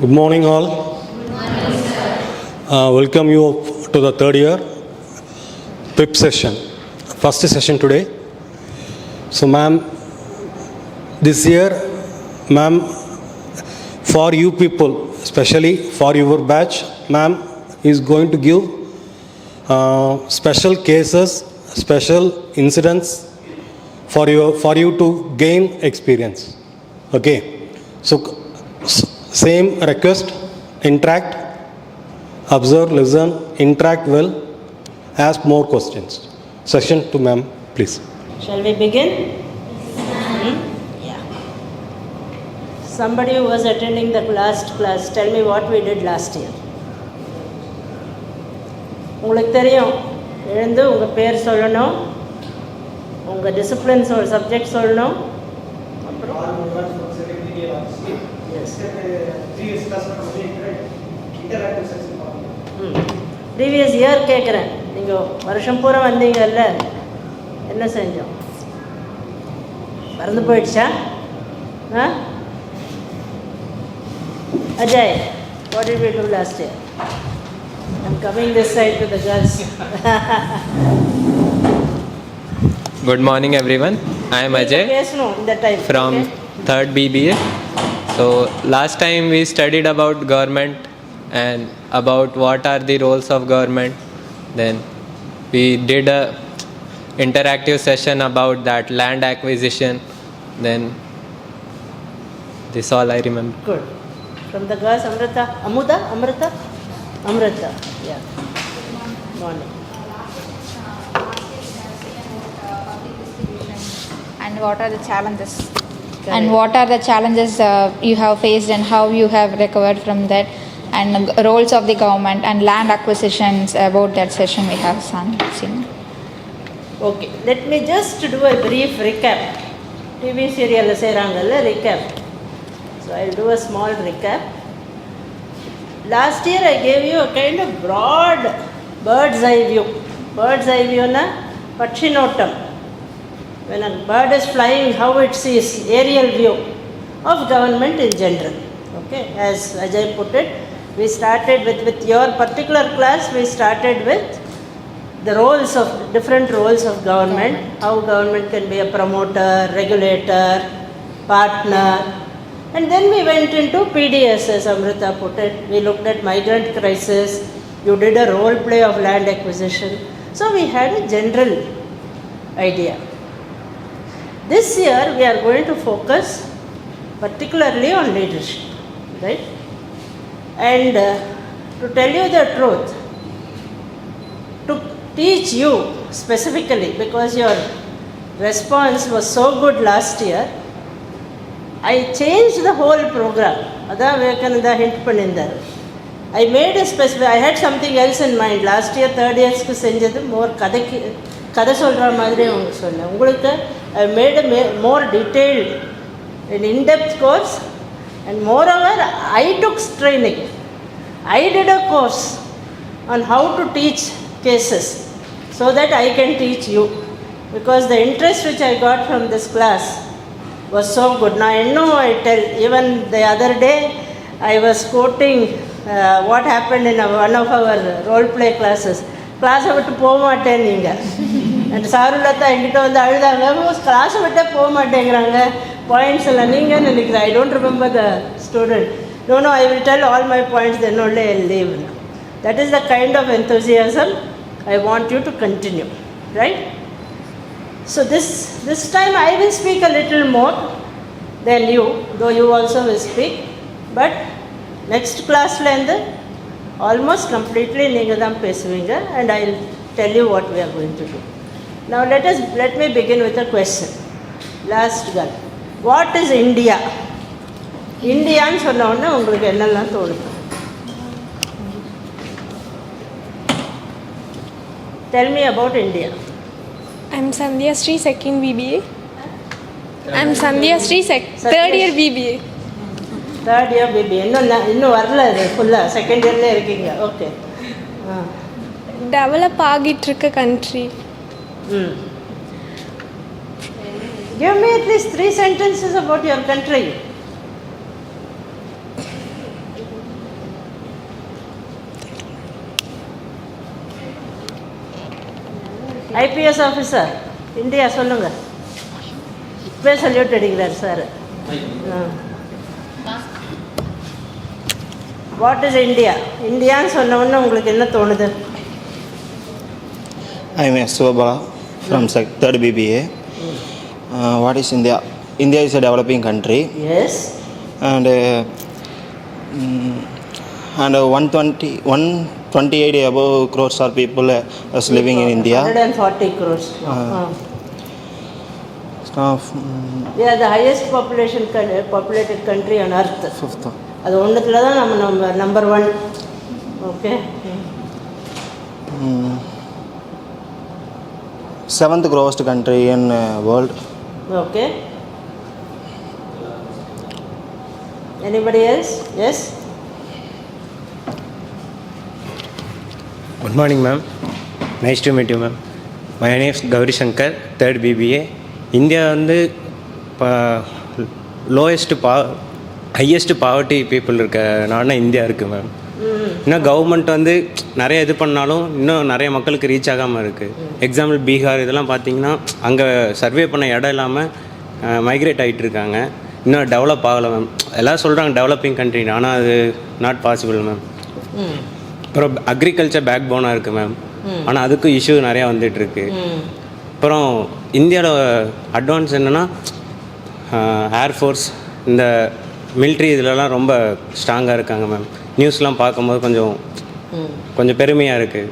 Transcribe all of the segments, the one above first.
Good morning, all. Welcome you to the third year PIP session, first session today. So, ma'am, this year, ma'am, for you people, especially for your batch, ma'am is going to give special cases, special incidents for you to gain experience. Okay, so same request, interact, observe, listen, interact well, ask more questions. Session to ma'am, please. Shall we begin? Yeah. Somebody who was attending the last class, tell me what we did last year. உங்களுக்கு தெரியும், எழுந்து உங்கள் பேர் சொல்லணும், உங்கள் disciplines ஒரு subject சொல்லணும், அப்புறம் ப்ரீவியஸ் இயர் கேட்குறேன். நீங்கள் வருஷம் பூரா வந்தீங்கல்ல, என்ன செஞ்சோம்? மறந்து போயிடுச்சா? Ajay, what did we do last year? I'm coming this side to the girls. Good morning everyone. I am Ajay from 3rd BBA. So last time we studied about government and about what are the roles of government. Then we did a interactive session about that land acquisition. Then this all I remember. Good. From the girls, Amrita. Yeah. Morning. And what are the challenges? Correct. And what are the challenges you have faced and how you have recovered from that, and roles of the government and land acquisitions. About that session we have seen. Okay, let me just do a brief recap. TV serial seirangalla recap. So I'll do a small recap. Last year I gave you a kind of broad bird's eye view. Bird's eye view na Pachinotam. When a bird is flying, how it sees, aerial view of government in general. Okay, as Ajay put it, we started with your particular class, we started with the roles of, different roles of government, how government can be a promoter, regulator, partner. And then we went into PDS, as Amrita put it. We looked at migrant crisis. You did a role play of land acquisition. So we had a general idea. This year we are going to focus particularly on leadership, right? And to tell you the truth, to teach you specifically, because your response was so good last year, I changed the whole program. Adha Vivekananda hint pannindar. I made a specific, I had something else in mind. Last year, 3rd years ku senjadu more kada solra madri unga sonna. Ungalku I made a more detailed and in-depth course, and moreover I took training. I did a course on how to teach cases so that I can teach you, because the interest which I got from this class was so good. Now I know, I tell, even the other day I was quoting what happened in one of our role play classes. Class விட்டு போக மாட்டேன் நீங்கள், and சாருலத்தா என்கிட்ட வந்து அழுதாங்க, class விட்டே போக மாட்டேங்கிறாங்க, பாயிண்ட்ஸ் எல்லாம் நீங்கள் நினைக்கிறேன். I don't remember the student. No, I will tell all my points, then only I will leave. That is the kind of enthusiasm I want you to continue, right? So this time I will speak a little more than you, though you also will speak. But next class almost completely neenga dhaan pesuvinga, and I will tell you what we are going to do. Now let me begin with a question. Last girl, what is India? India nu sonna unna ungalku ennalla thonudhu? Tell me about India. I'm Sandhya Sri, 2nd BBA. I'm Sandhya Sri, 3rd year BBA. 3rd year BBA. இன்னும் வரல, ஃபுல்லா 2nd இயர்ல இருக்கீங்க. Okay. Develop ஆகிட்டு இருக்க country. Give me at least 3 sentences about your country. IPS officer India சொல்லுங்கள். இப்போ salute அடிக்கிறார் சார். What is India? இந்தியான்னு சொன்ன உடனே உங்களுக்கு என்ன தோணுது? I am Subala from 3rd BBA. What is India? India is a developing country, yes. and 128 above crores are people is living in India. 140 crores. We are the highest populated country on earth. Fifth. அது ஒன்றுத்துல தான் நம்ம number 1. Okay. 7th growest country in world. Okay. Anybody else? Yes. Good morning, ma'am. Nice to meet you, ma'am. My name is Gauri Shankar, 3rd BBA. India வந்து இப்போ highest poverty people இருக்க நாடுனா India இருக்குது ma'am. இன்னும் government வந்து நிறைய இது பண்ணாலும் இன்னும் நிறைய மக்களுக்கு ரீச் ஆகாமல் இருக்குது. எக்ஸாம்பிள் பீகார் இதெல்லாம் பார்த்தீங்கன்னா அங்கே சர்வே பண்ண இடம் இல்லாமல் மைக்ரேட் ஆகிட்டு இருக்காங்க. இன்னும் டெவலப் ஆகலை மேம். எல்லாம் சொல்கிறாங்க டெவலப்பிங் கண்ட்ரின்னு, ஆனால் அது நாட் பாசிபிள் மேம். அப்புறம் அக்ரிகல்ச்சர் பேக் போனாக இருக்குது மேம், ஆனால் அதுக்கும் இஷ்யூ நிறையா வந்துட்டுருக்கு. அப்புறம் இந்தியாவோட அட்வான்ஸ் என்னென்னா ஏர்ஃபோர்ஸ் இந்த மிலிட்ரி இதிலலாம் ரொம்ப ஸ்ட்ராங்காக இருக்காங்க மேம். நியூஸ்லாம் பார்க்கும்போது கொஞ்சம் பெருமையாக இருக்குது.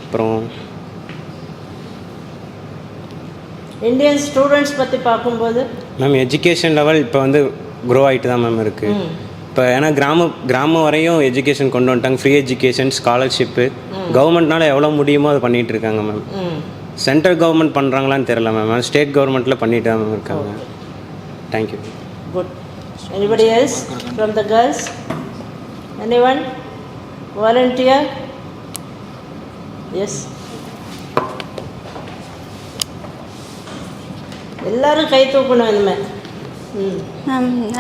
அப்புறம் இந்தியன் ஸ்டூடெண்ட்ஸ் பற்றி பார்க்கும்போது மேம் எஜுகேஷன் லெவல் இப்போ வந்து க்ரோ ஆகிட்டு தான் மேம் இருக்குது. இப்போ ஏன்னா கிராமம் வரையும் எஜுகேஷன் கொண்டு வந்துட்டாங்க. ஃப்ரீ எஜுகேஷன், ஸ்காலர்ஷிப்பு கவர்மெண்ட்னால எவ்வளோ முடியுமோ அதை பண்ணிகிட்டு இருக்காங்க மேம். சென்ட்ரல் கவர்மெண்ட் பண்ணுறாங்களான்னு தெரில மேம், ஸ்டேட் கவர்மெண்ட்டில் பண்ணிட்டு தான் மேம் இருக்காங்க. Thank you. Good. Anybody else from the girls? Anyone? Volunteer? Yes. எல்லாரும் கை தூக்கணும் இனிமேல்.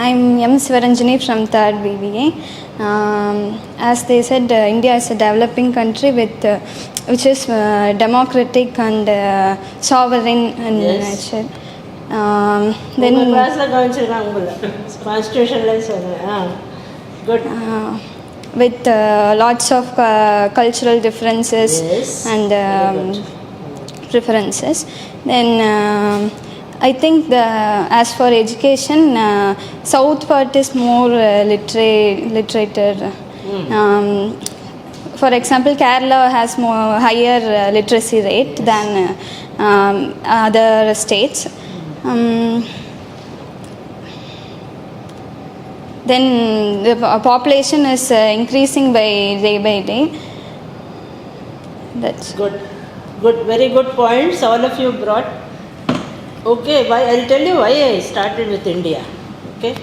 I'm M. Swaranjini from 3rd BBA. As they said, India is a developing country which is democratic and sovereign in nature. Then கிளாஸில் கவனிச்சிருக்காங்க உங்களை கான்ஸ்டியூஷன்லேயே சொல்லுங்கள். Good. With lots of cultural differences and preferences. Then I think as for education, south part is more literature. For example, Kerala has more higher literacy rate than other states. Then the population is increasing by day. That's good. Very good points all of you brought. Okay, I'll tell you why I started with India. Okay,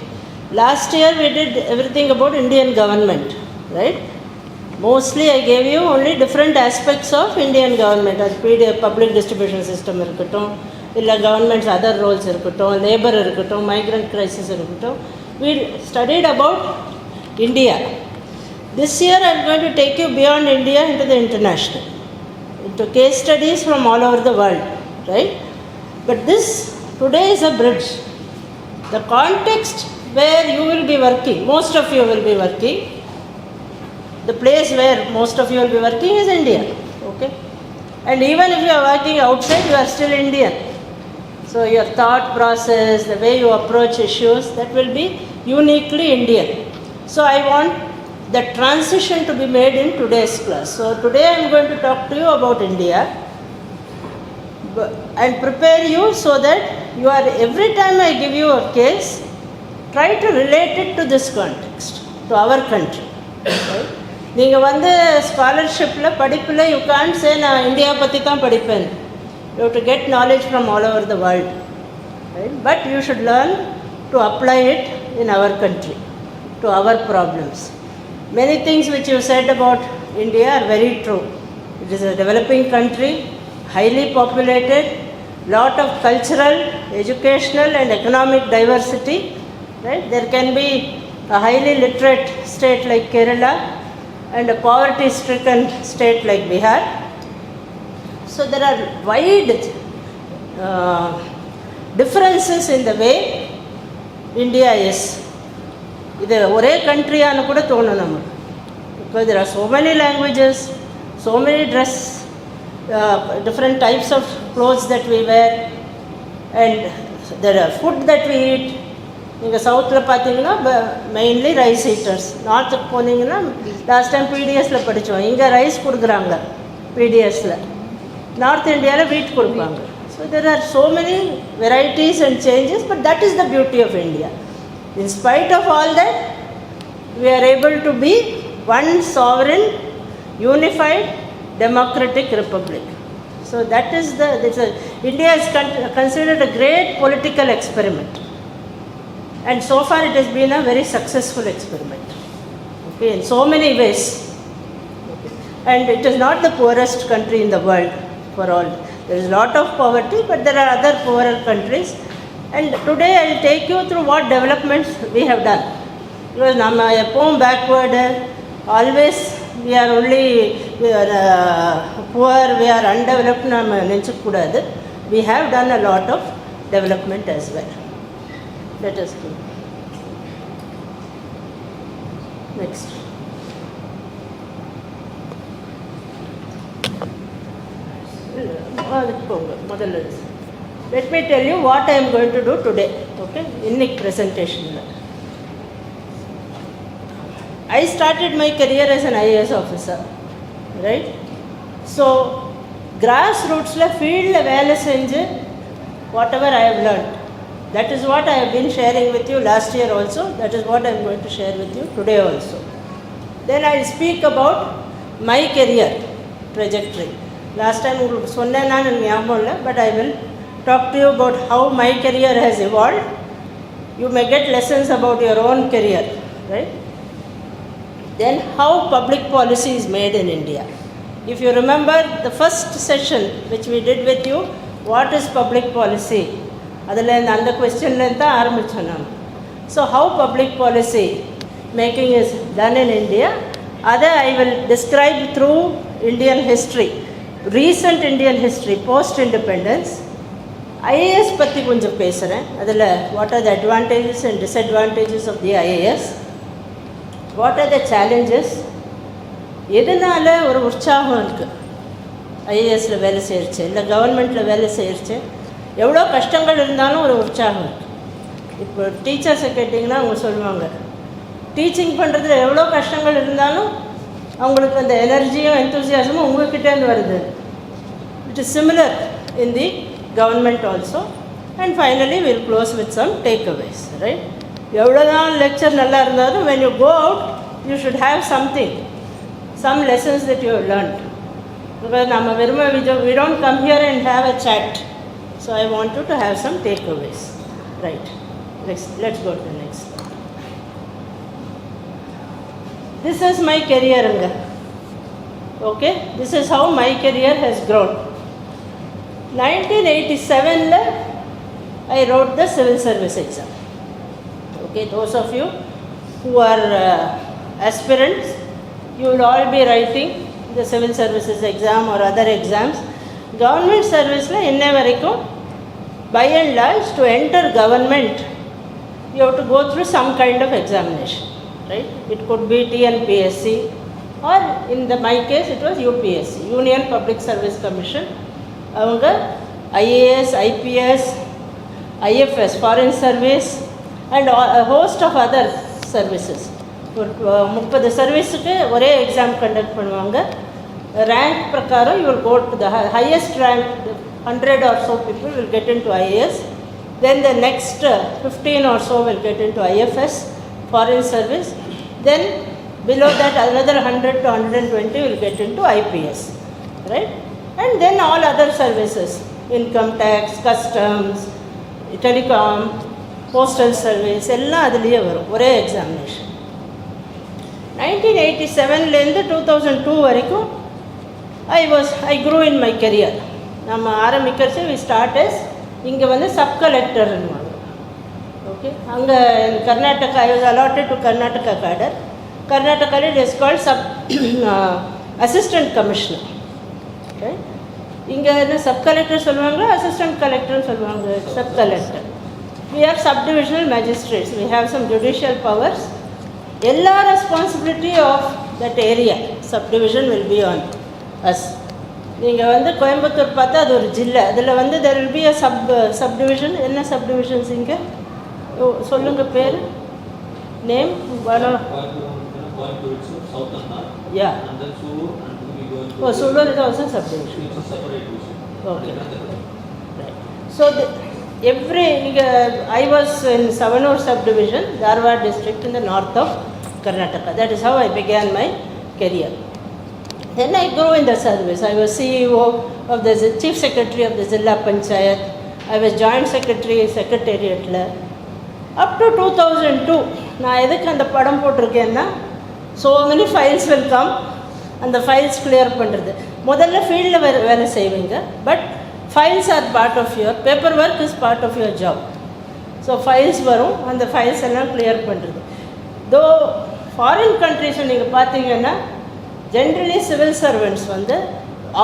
last year we did everything about Indian government, right? Mostly I gave you only different aspects of Indian government, as public distribution system irukattum, illa government's other roles irukattum, labor irukattum, migrant crisis irukattum. We studied about India. This year I am going to take you beyond India into the international, into case studies from all over the world, right? But this today is a bridge. The context where you will be working, most of you will be working, the place where most of you will be working is India, okay? And even if you are working outside, you are still Indian. So your thought process, the way you approach issues, that will be uniquely Indian. So I want the transition to be made in today's class. So today I am going to talk to you about India and prepare you so that you are, every time I give you a case, try to relate it to this context, to our country, right? நீங்கள் வந்து ஸ்காலர்ஷிப்பில் படிப்பில் you can't சே நான் India பற்றி தான் படிப்பேன். You have to get knowledge from all over the world, right? But you should learn to apply it in our country, to our problems. Many things which you said about India are very true. It is a developing country, highly populated, lot of cultural, educational and economic diversity, right? There can be a highly literate state like Kerala and a poverty-stricken state like Bihar. So there are wide differences in the way India is. இது ஒரே கண்ட்ரியானு கூட தோணும் நமக்கு. Because there are so many languages, so many dress, different types of clothes that we wear, and there are food that we eat. நீங்கள் சவுத்தில் பார்த்தீங்கன்னா mainly rice eaters. நார்த்துக்கு போனீங்கன்னா last time பிடிஎஸில் படித்தோம், இங்கே ரைஸ் கொடுக்குறாங்க பிடிஎஸில். நார்த் இந்தியாவில் வீட் கொடுப்பாங்க. So there are so many varieties and changes, but that is the beauty of India. In spite of all that, we are able to be one sovereign, unified, democratic republic. So that is India is considered a great political experiment. And so far it has been a very successful experiment. Okay, in so many ways. Okay. And it is not the poorest country in the world for all. There is a lot of poverty, but there are other poorer countries. And today I will take you through what developments we have done. Because we are backward, always we are only poor, we are undeveloped. We have done a lot of development as well. Let us go. Next. Let me tell you what I am going to do today, okay, in the presentation. I started my career as an IAS officer, right? So, grassroots field வேலை செஞ்சு whatever I have learned, that is what I have been sharing with you last year also, that is what I am going to share with you today also. Then I will speak about my career trajectory. Last time உங்களுக்கு சொன்னேன் நான், எனக்கு ஞாபகம் இல்லை, but I will talk to you about how my career has evolved. You may get lessons about your own career, right? Then how public policy is made in India. If you remember the first session which we did with you, what is public policy? Adala and the question lenta aarambichonam. So how public policy making is done in India, other I will describe through Indian history, recent Indian history, post independence. IAS பற்றி கொஞ்சம் பேசுகிறேன். அதில் what are the advantages and disadvantages of the IAS, what are the challenges, எதனால் ஒரு உற்சாகம் இருக்குது ஐஏஎஸில் வேலை செய்யறச்சு, இல்லை கவர்மெண்ட்டில் வேலை செய்யறச்சு, எவ்வளோ கஷ்டங்கள் இருந்தாலும் ஒரு உற்சாகம் இருக்குது. இப்போ டீச்சர்ஸை கேட்டிங்கன்னா அவங்க சொல்லுவாங்க, டீச்சிங் பண்ணுறதுல எவ்வளோ கஷ்டங்கள் இருந்தாலும் அவங்களுக்கு அந்த எனர்ஜியும் எந்தூசியாசமும் உங்கள்கிட்டேருந்து வருது. It is similar in the government also. And finally we will close with some takeaways, right? எவ்வளோதான் லெக்சர் நல்லா இருந்தாலும் when you go out you should have something, some lessons that you have learned. Because நம்ம வெறுமை we don't come here and have a chat. So I want you to have some takeaways, right? Let's go to the next. This is my career anga. Okay, this is how my career has grown. 1987 I wrote the civil service exam. Okay, those of you who are aspirants, you will all be writing the civil services exam or other exams. Government service la inne varaikum by and large to enter government you have to go through some kind of examination, right? It could be TNPSC or in my case it was UPSC, Union Public Service Commission. அவங்க IAS, IPS, IFS, Foreign Service and a host of other services. ஒரு 30 சர்வீஸுக்கு ஒரே exam conduct பண்ணுவாங்க. Rank பிரகாரம் you will go to the highest rank, 100 or so people will get into IAS. Then the next 15 or so will get into IFS, Foreign Service. Then below that another 100 to 120 will get into IPS, right? And then all other services, income tax, customs, telecom, postal service, எல்லாம் அதுலேயே வரும் ஒரே examination. 1987லேருந்து 2002 வரைக்கும் I grew in my career. நம்ம ஆரம்பிக்கிறச்சு we start as இங்கே வந்து sub கலெக்டர்னுவாங்க. Okay, அங்கே Karnataka I was allotted to Karnataka cadre. Karnataka it is called assistant commissioner. Okay. இங்கே என்ன சப் கலெக்டர் சொல்லுவாங்க, அசிஸ்டன்ட் கலெக்டர்னு சொல்லுவாங்க. Sub collector. We have subdivisional magistrates. We have some judicial powers. எல்லா responsibility of that area subdivision will be on us. நீங்கள் வந்து கோயம்புத்தூர் பார்த்தா அது ஒரு ஜில்லை, அதில் வந்து there will be a subdivision. என்ன சப்டிவிஷன்ஸ் இங்கே சொல்லுங்கள் பேர், name? Yeah, oh Sulur is also subdivision. Okay. So I was in Savanur subdivision, Dharwad district in the north of Karnataka. That is how I began my career. Then I grew in the service. I was CEO of the Chief Secretary of the Zilla Panchayat. I was Joint Secretary Secretariat. Up to 2002, நான் எதுக்கு அந்த படம் போட்டிருக்கேன்னா, so many files will come, அந்த files clear பண்ணுறது. முதல்ல ஃபீல்டில் வேலை செய்வீங்க, but files are part of your paper work is part of your job. So files வரும், அந்த ஃபைல்ஸ் எல்லாம் கிளியர் பண்ணுறது. தோ ஃபாரின் கண்ட்ரீஸை நீங்கள் பார்த்தீங்கன்னா ஜென்ரலி சிவில் சர்வெண்ட்ஸ் வந்து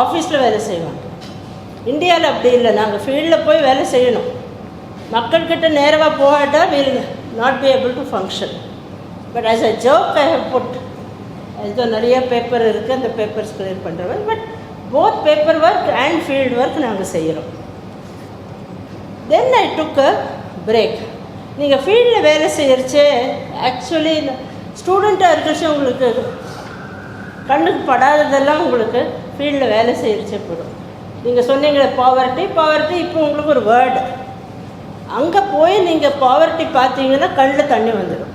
ஆஃபீஸில் வேலை செய்வாங்க. இந்தியாவில் அப்படி இல்லை, நாங்கள் ஃபீல்டில் போய் வேலை செய்யணும். மக்கள்கிட்ட நேரமாக போகாட்டா will not be able to function. But as a joke I have put, ஏதோ நிறைய பேப்பர் இருக்குது, அந்த பேப்பர்ஸ் கிளியர் பண்ணுறவன். But both paper work and field work நாங்கள் செய்கிறோம். Then I took a break. நீங்கள் ஃபீல்டில் வேலை செய்கிறச்சே ஆக்சுவலி ஸ்டூடெண்ட்டாக இருக்கிறச்சே உங்களுக்கு கண்ணுக்கு படாததெல்லாம் உங்களுக்கு ஃபீல்டில் வேலை செய்கிறச்சே போடும். நீங்கள் சொன்னீங்களே பாவர்ட்டி, இப்போ உங்களுக்கு ஒரு வேர்டு. அங்கே போய் நீங்கள் பாவர்ட்டி பார்த்தீங்கன்னா கண்ணில் தண்ணி வந்துடும்,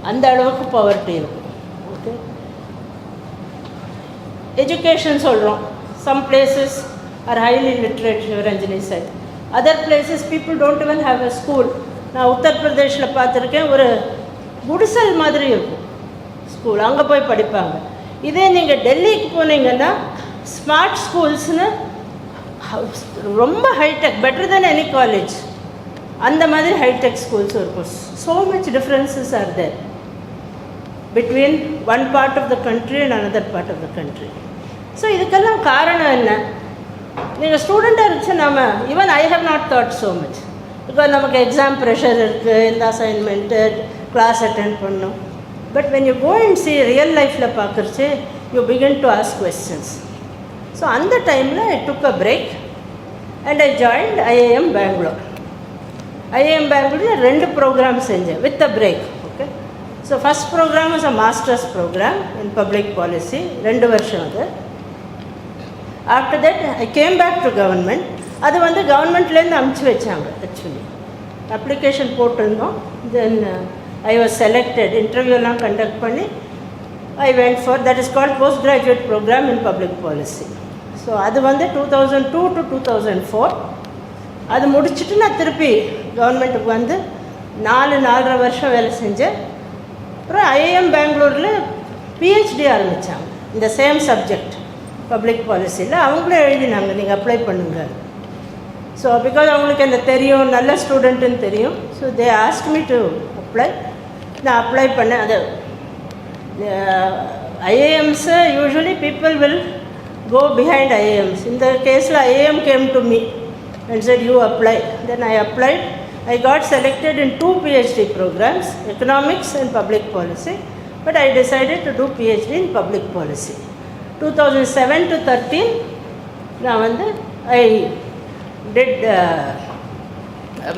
அந்த அளவுக்கு பாவர்ட்டி இருக்கும். ஓகே, எஜுகேஷன் சொல்கிறோம். Some places are highly literate, Ranjani side. Other places people don't even have a school. நான் உத்தரப்பிரதேஷில் பார்த்துருக்கேன், ஒரு குடிசல் மாதிரி இருக்கும் ஸ்கூல், அங்கே போய் படிப்பாங்க. இதே நீங்கள் டெல்லிக்கு போனீங்கன்னா ஸ்மார்ட் ஸ்கூல்ஸ்னு ரொம்ப hitech, better then any college, அந்த மாதிரி ஹைடெக் ஸ்கூல்ஸும் இருக்கும். So much differences are there between one part of the country and another part of the country. So இதுக்கெல்லாம் காரணம் என்ன? நீங்கள் ஸ்டூடெண்ட்டாக இருந்துச்சு, நம்ம even I have not thought so much. Because நமக்கு எக்ஸாம் ப்ரெஷர் இருக்குது, இந்த அசைன்மெண்ட்டு, கிளாஸ் அட்டென்ட் பண்ணணும். But when you go and see real லைஃப்பில் பார்க்குறச்சு, you begin to ask questions. So அந்த டைமில் I took a break and I joined IIM Bangalore. IIM பெங்களூரில் 2 program செஞ்சேன் with a break. Okay, so first program is a masters program in public policy, 2 வருஷம் அது. After that I came back to government. அது வந்து கவர்மெண்ட்லேருந்து அனுப்பிச்சி வச்சாங்க. Actually application போட்டிருந்தோம். தென் ஐ வாஸ் செலக்டட், இன்டர்வியூலாம் கண்டக்ட் பண்ணி I went for, that is called postgraduate program in public policy. So அது வந்து 2002 to 2004. அது முடிச்சுட்டு நான் திருப்பி கவர்மெண்ட்டுக்கு வந்து 4.5 வருஷம் வேலை செஞ்சேன். அப்புறம் IIM பெங்களூரில் PhD ஆரம்பித்தாங்க இந்த சேம் சப்ஜெக்ட் பப்ளிக் பாலிசியில். அவங்களே எழுதினாங்க, நீங்கள் அப்ளை பண்ணுங்கள். ஸோ பிகாஸ் அவங்களுக்கு அந்த தெரியும், நல்ல ஸ்டூடெண்ட்டுன்னு தெரியும். So they ask me to apply. நான் அப்ளை பண்ணேன். அது IIMs, usually people will go behind IIMs. In the case, IIM came to me and said, you apply. Then I applied. I got selected in 2 PhD programs, economics and public policy. But I decided to do PhD in public policy. 2007 to 13, now I did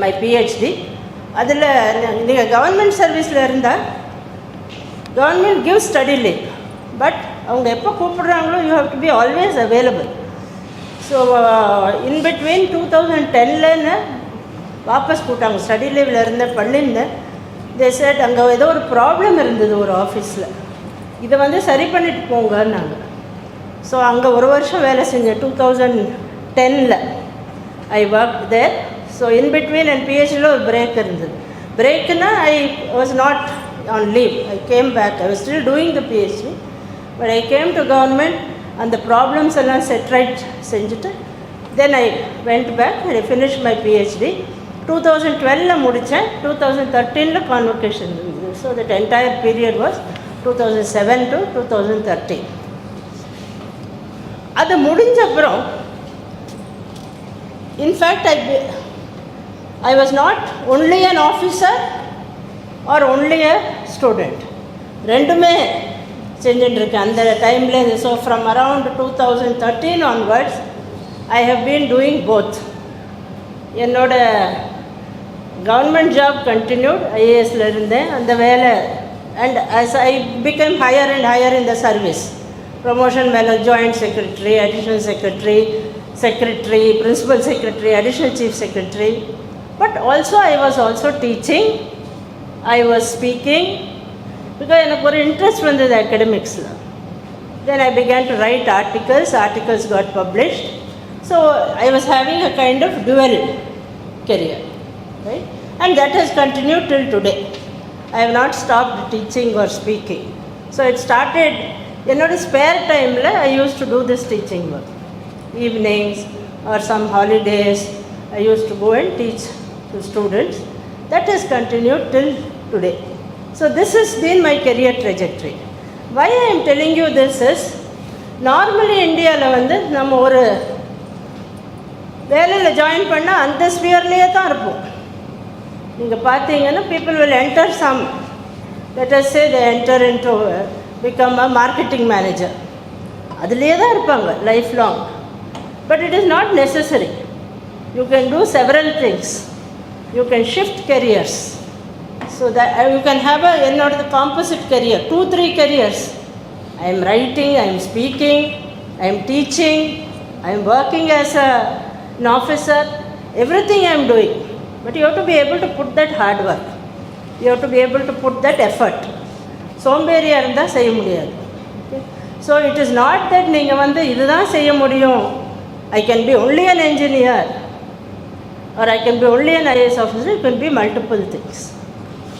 my PhD. அதில் நீங்கள் government சர்வீஸில் இருந்தால் government give study leave, but அவங்க எப்போ கூப்பிடுறாங்களோ you have to be always available. So in between 2010 வாபஸ் கூட்டாங்க. Study லீவில் இருந்தேன், பண்ணியிருந்தேன். தே செட் அங்கே ஏதோ ஒரு ப்ராப்ளம் இருந்தது ஒரு ஆஃபீஸில், இதை சரி பண்ணிட்டு போங்கன்னாங்க. ஸோ அங்கே 1 வருஷம் வேலை செஞ்சேன். 2010 I work there. So in between என் PhDயில் ஒரு பிரேக் இருந்தது. பிரேக்குன்னா I was not on leave. I came back. I was still doing the PhD, but I came to government and the problems allan set right senjittu. Then I went back and I finished my PhD. 2012 la mudichen, 2013 la convocation. So that entire period was 2007 to 2013. அது முடிஞ்ச அப்புறம் in fact, I was not only an officer or only a student. ரெண்டுமே செஞ்சுட்டு இருக்கேன் அந்த டைமில். So from around 2013 onwards I have been doing both. என்னோட government job continued, ஐஏஎஸ்ல இருந்தேன் அந்த வேலை. And as I became higher and higher in the service, promotion மேலே joint secretary, additional secretary, secretary, principal secretary, additional chief secretary. But also I was also teaching, I was speaking, because எனக்கு ஒரு interest வந்தது academicsல. Then I began to write articles got published. So I was having a kind of dual career, right? And that has continued till today. I have not stopped teaching or speaking. So it started, என்னோட spare timeல I used to do this teaching work. Evenings or some holidays, I used to go and teach to students. That has continued till today. So this has been my career trajectory. Why I am telling you this is, normally இந்தியாவில் வந்து நம்ம ஒரு வேலையில் join பண்ணால் அந்த ஸ்பியர்லேயே தான் இருப்போம். நீங்கள் பார்த்தீங்கன்னா people will enter some, let us say they enter into become a marketing manager. அதுலேயே தான் இருப்பாங்க life long. But it is not necessary. You can do several things. You can shift careers. So that you can have a composite career, 2-3 careers. I am writing, I am speaking, I am teaching, I am working as an officer. Everything I am doing. But you have to be able to put that hard work. You have to be able to put that effort. சோம்பேறியாக இருந்தால் செய்ய முடியாது. So it is not that நீங்கள் வந்து இதுதான் செய்ய முடியும், I can be only an engineer or I can be only an IAS officer. It can be multiple things,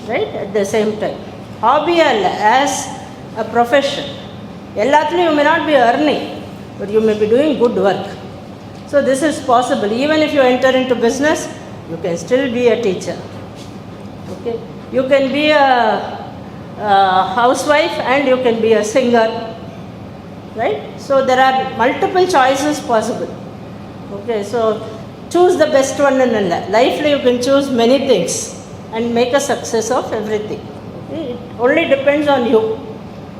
right, at the same time. Hobby அல்ல, as a profession. எல்லாத்துலேயும் you may not be earning, but you may be doing good work. So this is possible. Even if you enter into business, you can still be a teacher. Okay, you can be a housewife and you can be a singer. Right? So there are multiple choices possible. Okay, so choose the best one in life. You can choose many things and make a success of everything. Okay? It only depends on you.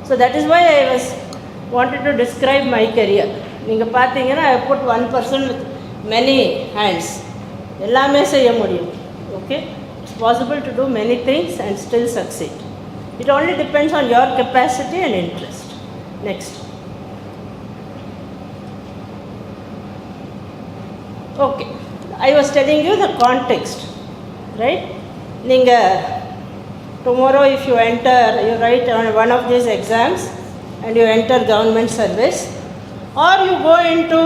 So that is why I wanted to describe my career. நீங்கள் பார்த்தீங்கன்னா I put one person with many hands. எல்லாமே செய்ய முடியும். Okay? It's possible to do many things and still succeed. It only depends on your capacity and interest. Next. Okay, I was telling you the context, right? Tomorrow if you enter, you write on one of these exams and you enter government service, or you go into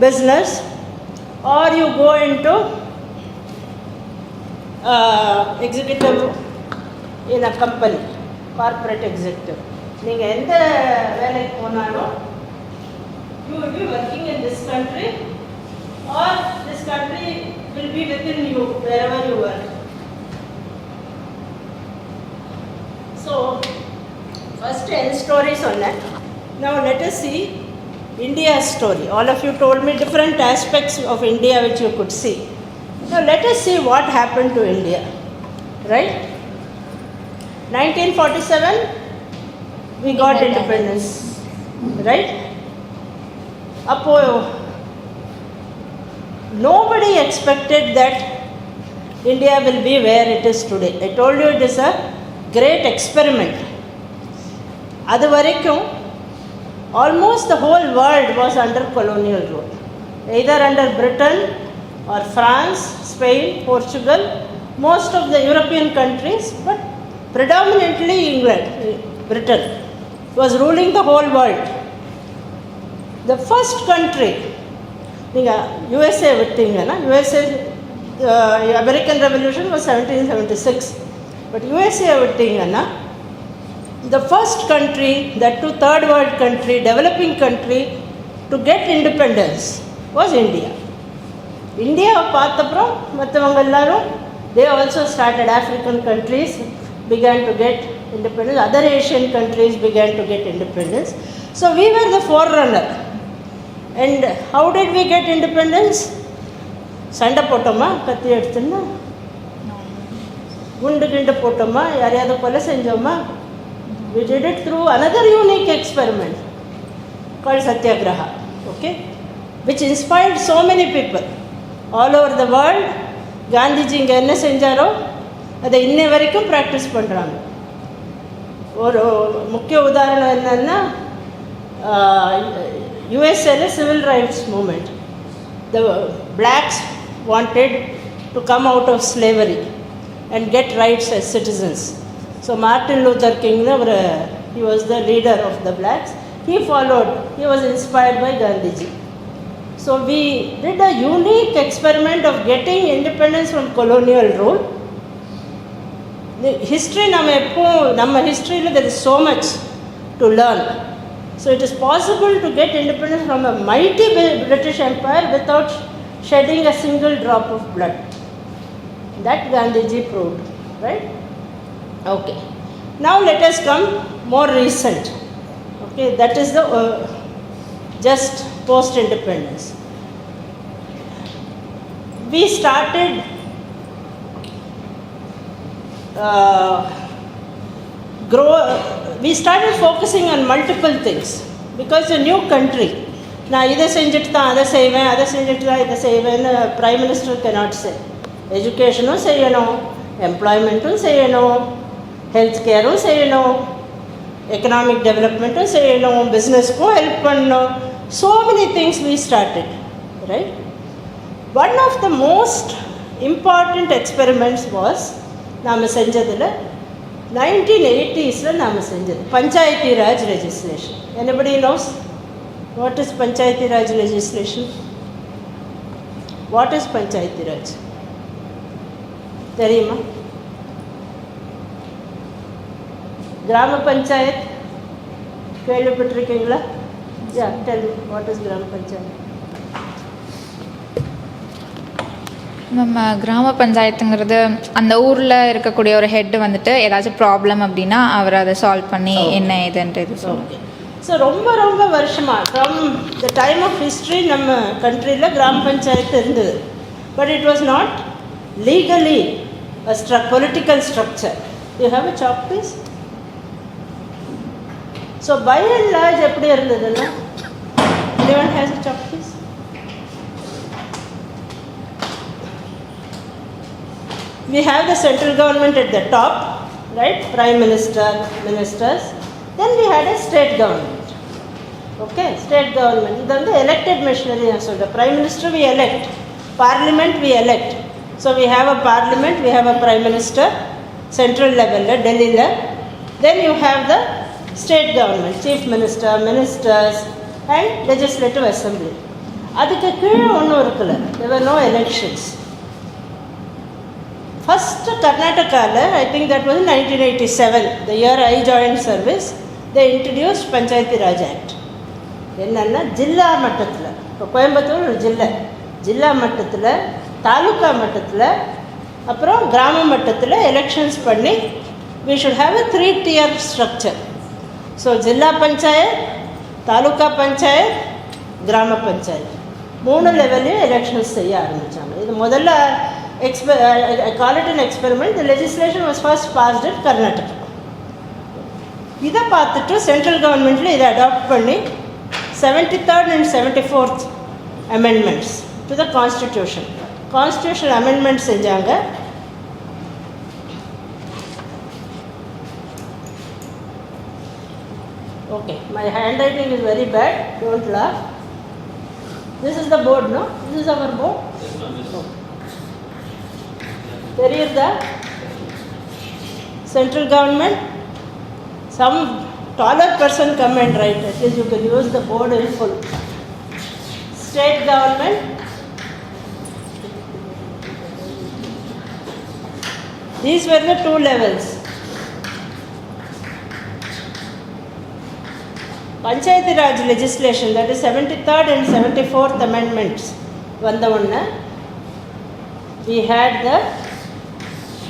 business, or you go into executive in a company, corporate executive. நீங்கள் எந்த வேலைக்கு போனாலும் you will be working in this country, or this country will be within you wherever you work. So first end story சொன்னேன். Now let us see India's story. All of you told me different aspects of India which you could see. Now let us see what happened to India. Right? 1947 we got independence. Right? Appo nobody expected that India will be where it is today. I told you it is a great experiment. அது வரைக்கும் almost the whole world was under colonial rule, either under Britain or France, Spain, Portugal, most of the European countries, but predominantly England, Britain was ruling the whole world. The first country, நீங்கள் USA விட்டீங்கன்னா, USA American Revolution was 1776, but USA விட்டீங்கன்னா, the first country, that to third world country, developing country to get independence was India. India பார்த்தப்புறம் மற்றவங்க எல்லாரும் they also started. African countries began to get independence, other Asian countries began to get independence. So we were the forerunner. And how did we get independence? சண்டை போட்டோமா கத்தி எடுத்துன்னு, குண்டு கிண்டு போட்டோமா, யாரையாவது கொலை செஞ்சோமா? We did it through another unique experiment called Satyagraha, okay, which inspired so many people all over the world. Gandhiji இங்கே என்ன செஞ்சாரோ அதை இன்னை வரைக்கும் ப்ராக்டிஸ் பண்ணுறாங்க. ஒரு முக்கிய உதாரணம் என்னன்னா, யுஎஸ்ஏல civil rights movement. The blacks wanted to come out of slavery and get rights as citizens. So Martin Luther King, he was the leader of the blacks. He followed, he was inspired by Gandhiji. So we did a unique experiment of getting independence from colonial rule. The history, நம்ம history there is so much to learn. So it is possible to get independence from a mighty British Empire without shedding a single drop of blood. That Gandhiji proved, right? Okay. Now let us come more recent. Okay, that is the just post-independence. We started we started focusing on multiple things because a new country. நான் இதை செஞ்சுட்டு தான் அதை செய்வேன், அதை செஞ்சுட்டு தான் இதை செய்வேன்னு பிரைம் மினிஸ்டர் cannot say. எஜுகேஷனும் செய்யணும், எம்ப்ளாய்மெண்ட்டும் செய்யணும், ஹெல்த் கேரும் செய்யணும், எக்கனாமிக் டெவலப்மெண்ட்டும் செய்யணும், பிஸ்னஸ்க்கும் ஹெல்ப் பண்ணணும். So many things we started, right? One of the most important experiments was நாம் செஞ்சதில் 1980s நாம் செஞ்சது Panchayati Raj legislation. Anybody knows what is Panchayati Raj legislation? What is Panchayati Raj? தெரியுமா? கிராம பஞ்சாயத் கேள்விப்பட்டிருக்கீங்களா? Yeah, tell me, what is கிராம பஞ்சாயத்? நம்ம கிராம பஞ்சாயத்துங்கிறது அந்த ஊரில் இருக்கக்கூடிய ஒரு ஹெட் வந்துட்டு ஏதாச்சும் ப்ராப்ளம் அப்படின்னா அவர் அதை சால்வ் பண்ணி என்ன ஏதுன்றது சொல்லுங்கள். ஸோ ரொம்ப ரொம்ப வருஷமாக from the time of history நம்ம கண்ட்ரியில் கிராம பஞ்சாயத்து இருந்தது. But it was not legally political structure. You have a chalk piece. So by and large எப்படி இருந்ததுன்னா, everyone has a chalk piece. We have the central government at the top, right? Prime Minister, ministers. Then we had a state government. Okay, state government. This is the elected machinery. So the Prime Minister we elect, Parliament we elect. So we have a Parliament, we have a Prime Minister, central level, Delhi level. Then you have the state government, Chief Minister, ministers, and Legislative Assembly. அதுக்கு கீழே ஒன்றும் இருக்கல. There were no elections. First Karnataka, I think that was in 1987, the year I joined service, they introduced Panchayati Raj Act. என்னன்னா ஜில்லா மட்டத்தில், இப்போ கோயம்புத்தூர் ஒரு ஜில்லா மட்டத்தில், தாலுக்கா மட்டத்தில், அப்புறம் கிராம மட்டத்தில் எலெக்ஷன்ஸ் பண்ணி we should have a 3-tier structure. So ஜில்லா பஞ்சாயத், தாலுக்கா பஞ்சாயத், கிராம பஞ்சாயத் 3 லெவல்லையும் எலெக்ஷன்ஸ் செய்ய ஆரம்பித்தாங்க. இது முதல்ல I call it an experiment. The legislation was first passed in Karnataka. இதை பார்த்துட்டு சென்ட்ரல் கவர்மெண்ட்டில் இதை அடாப்ட் பண்ணி 73rd and 74th amendments to the constitution. Constitutional amendments செஞ்சாங்க. Okay, my handwriting is very bad, don't laugh. This is the board, no? This is our board? தெரியுதா? Central government, some taller person come and write, at least you can use the board in full. State government, these were the 2 levels. Panchayati Raj legislation, that is 73rd and 74th amendments vanda onna, we had the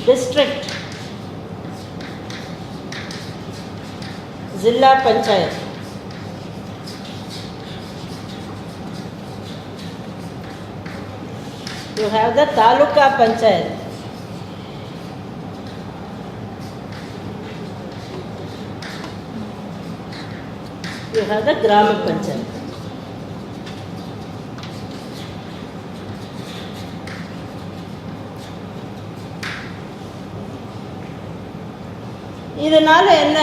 district Zilla Panchayat. You have the Taluka Panchayat. You have the Grama Panchayat. இதனால் என்ன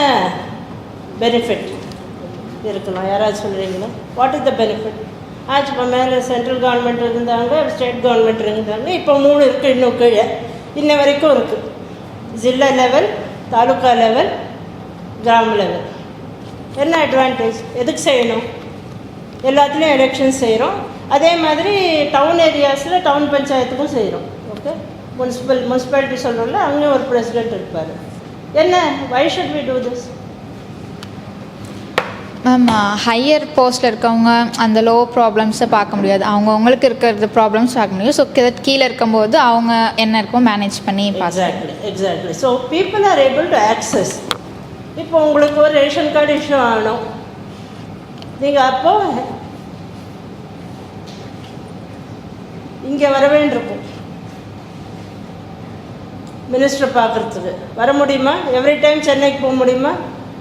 benefit இருக்கலாம் யாராவது சொல்கிறீங்களா? What is the benefit? ஆச்சு இப்போ மேலே central government இருந்தாங்க, state government இருந்தாங்க, இப்போ 3 இருக்குது, இன்னும் கீழே இன்ன வரைக்கும் இருக்குது. ஜில்லா லெவல், தாலுக்கா லெவல், கிராம லெவல். என்ன அட்வான்டேஜ்? எதுக்கு செய்யணும்? எல்லாத்துலேயும் எலெக்ஷன் செய்கிறோம். அதே மாதிரி டவுன் ஏரியாஸில் டவுன் பஞ்சாயத்துக்கும் செய்கிறோம். ஓகே, முனிசிபாலிட்டி சொல்கிறோம்ல, அங்கேயும் ஒரு பிரசிடென்ட் இருப்பார். என்ன, why should we do this? Ma'am, higher போஸ்ட்டில் இருக்கவங்க அந்த லோ ப்ராப்ளம்ஸை பார்க்க முடியாது, அவங்களுக்கு இருக்கிறது ப்ராப்ளம்ஸ் பார்க்க முடியும். ஸோ கீழே இருக்கும்போது அவங்க என்ன இருக்கும் மேனேஜ் பண்ணி exactly exactly. So people are able to access. இப்போ உங்களுக்கு ஒரு ரேஷன் கார்டு இஷ்யூ ஆகணும், நீங்கள் அப்போ இங்கே வர வேண்டியிருக்கும் மினிஸ்டர் பார்க்குறதுக்கு. வர முடியுமா? எவ்ரி டைம் சென்னைக்கு போக முடியுமா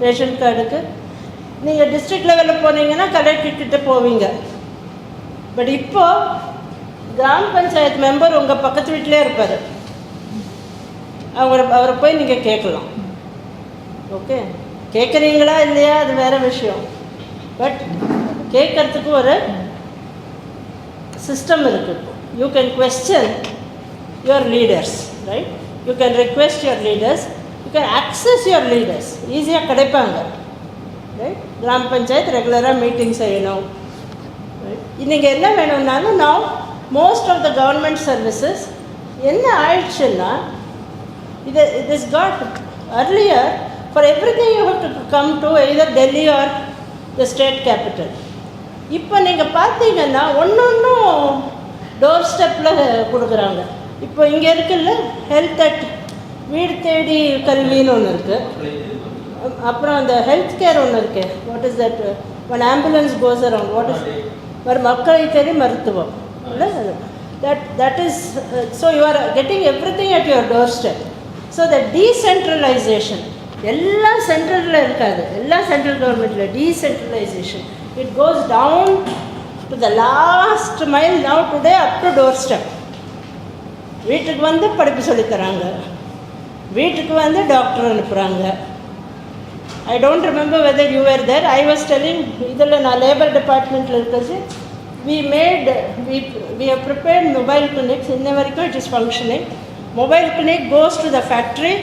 ரேஷன் கார்டுக்கு? நீங்கள் டிஸ்ட்ரிக்ட் லெவலில் போனீங்கன்னா கலெக்டர்கிட்ட போவீங்க. பட் இப்போது கிராம பஞ்சாயத்து மெம்பர் உங்கள் பக்கத்து வீட்டிலே இருப்பார், அவரை போய் நீங்கள் கேட்கலாம். ஓகே, கேட்குறீங்களா இல்லையா அது வேறு விஷயம். பட் கேட்குறதுக்கு ஒரு சிஸ்டம் இருக்குது. You can question your leaders, right? You can request your leaders, you can access your leaders. ஈஸியாக கிடைப்பாங்க, ரைட்? கிராம பஞ்சாயத்து ரெகுலராக மீட்டிங் செய்யணும். நீங்கள் என்ன வேணும்னாலும் நான் most of the government services என்ன ஆயிடுச்சுன்னா, it is got earlier for everything you have to come to either Delhi or the state capital. இப்போ நீங்கள் பார்த்தீங்கன்னா ஒன்றும் டோர் ஸ்டெப்பில் கொடுக்குறாங்க. இப்போ இங்கே இருக்குல்ல ஹெல்த் அட் வீடு தேடி கல்வின்னு ஒன்று இருக்குது. அப்புறம் அந்த ஹெல்த் கேர் ஒன்று இருக்குது. What is that? One ambulance cos around. What is மக்களை தேடி மருத்துவம் இல்லை? that is so you are getting everything at your doorstep. So the decentralization எல்லாம் சென்ட்ரலில் இருக்காது, எல்லாம் சென்ட்ரல் கவர்மெண்ட்டில். Decentralisation it goes down to the last mile. Now today up to door step. வீட்டுக்கு வந்து படிப்பு சொல்லித்தராங்க, வீட்டுக்கு வந்து டாக்டர் அனுப்புகிறாங்க. I don't remember whether you were there. I was telling, இதில் நான் லேபர் டிபார்ட்மெண்ட்டில் இருக்கிறது, we have prepared mobile clinics. இன்ன வரைக்கும் it is functioning. Mobile clinic goes to the factory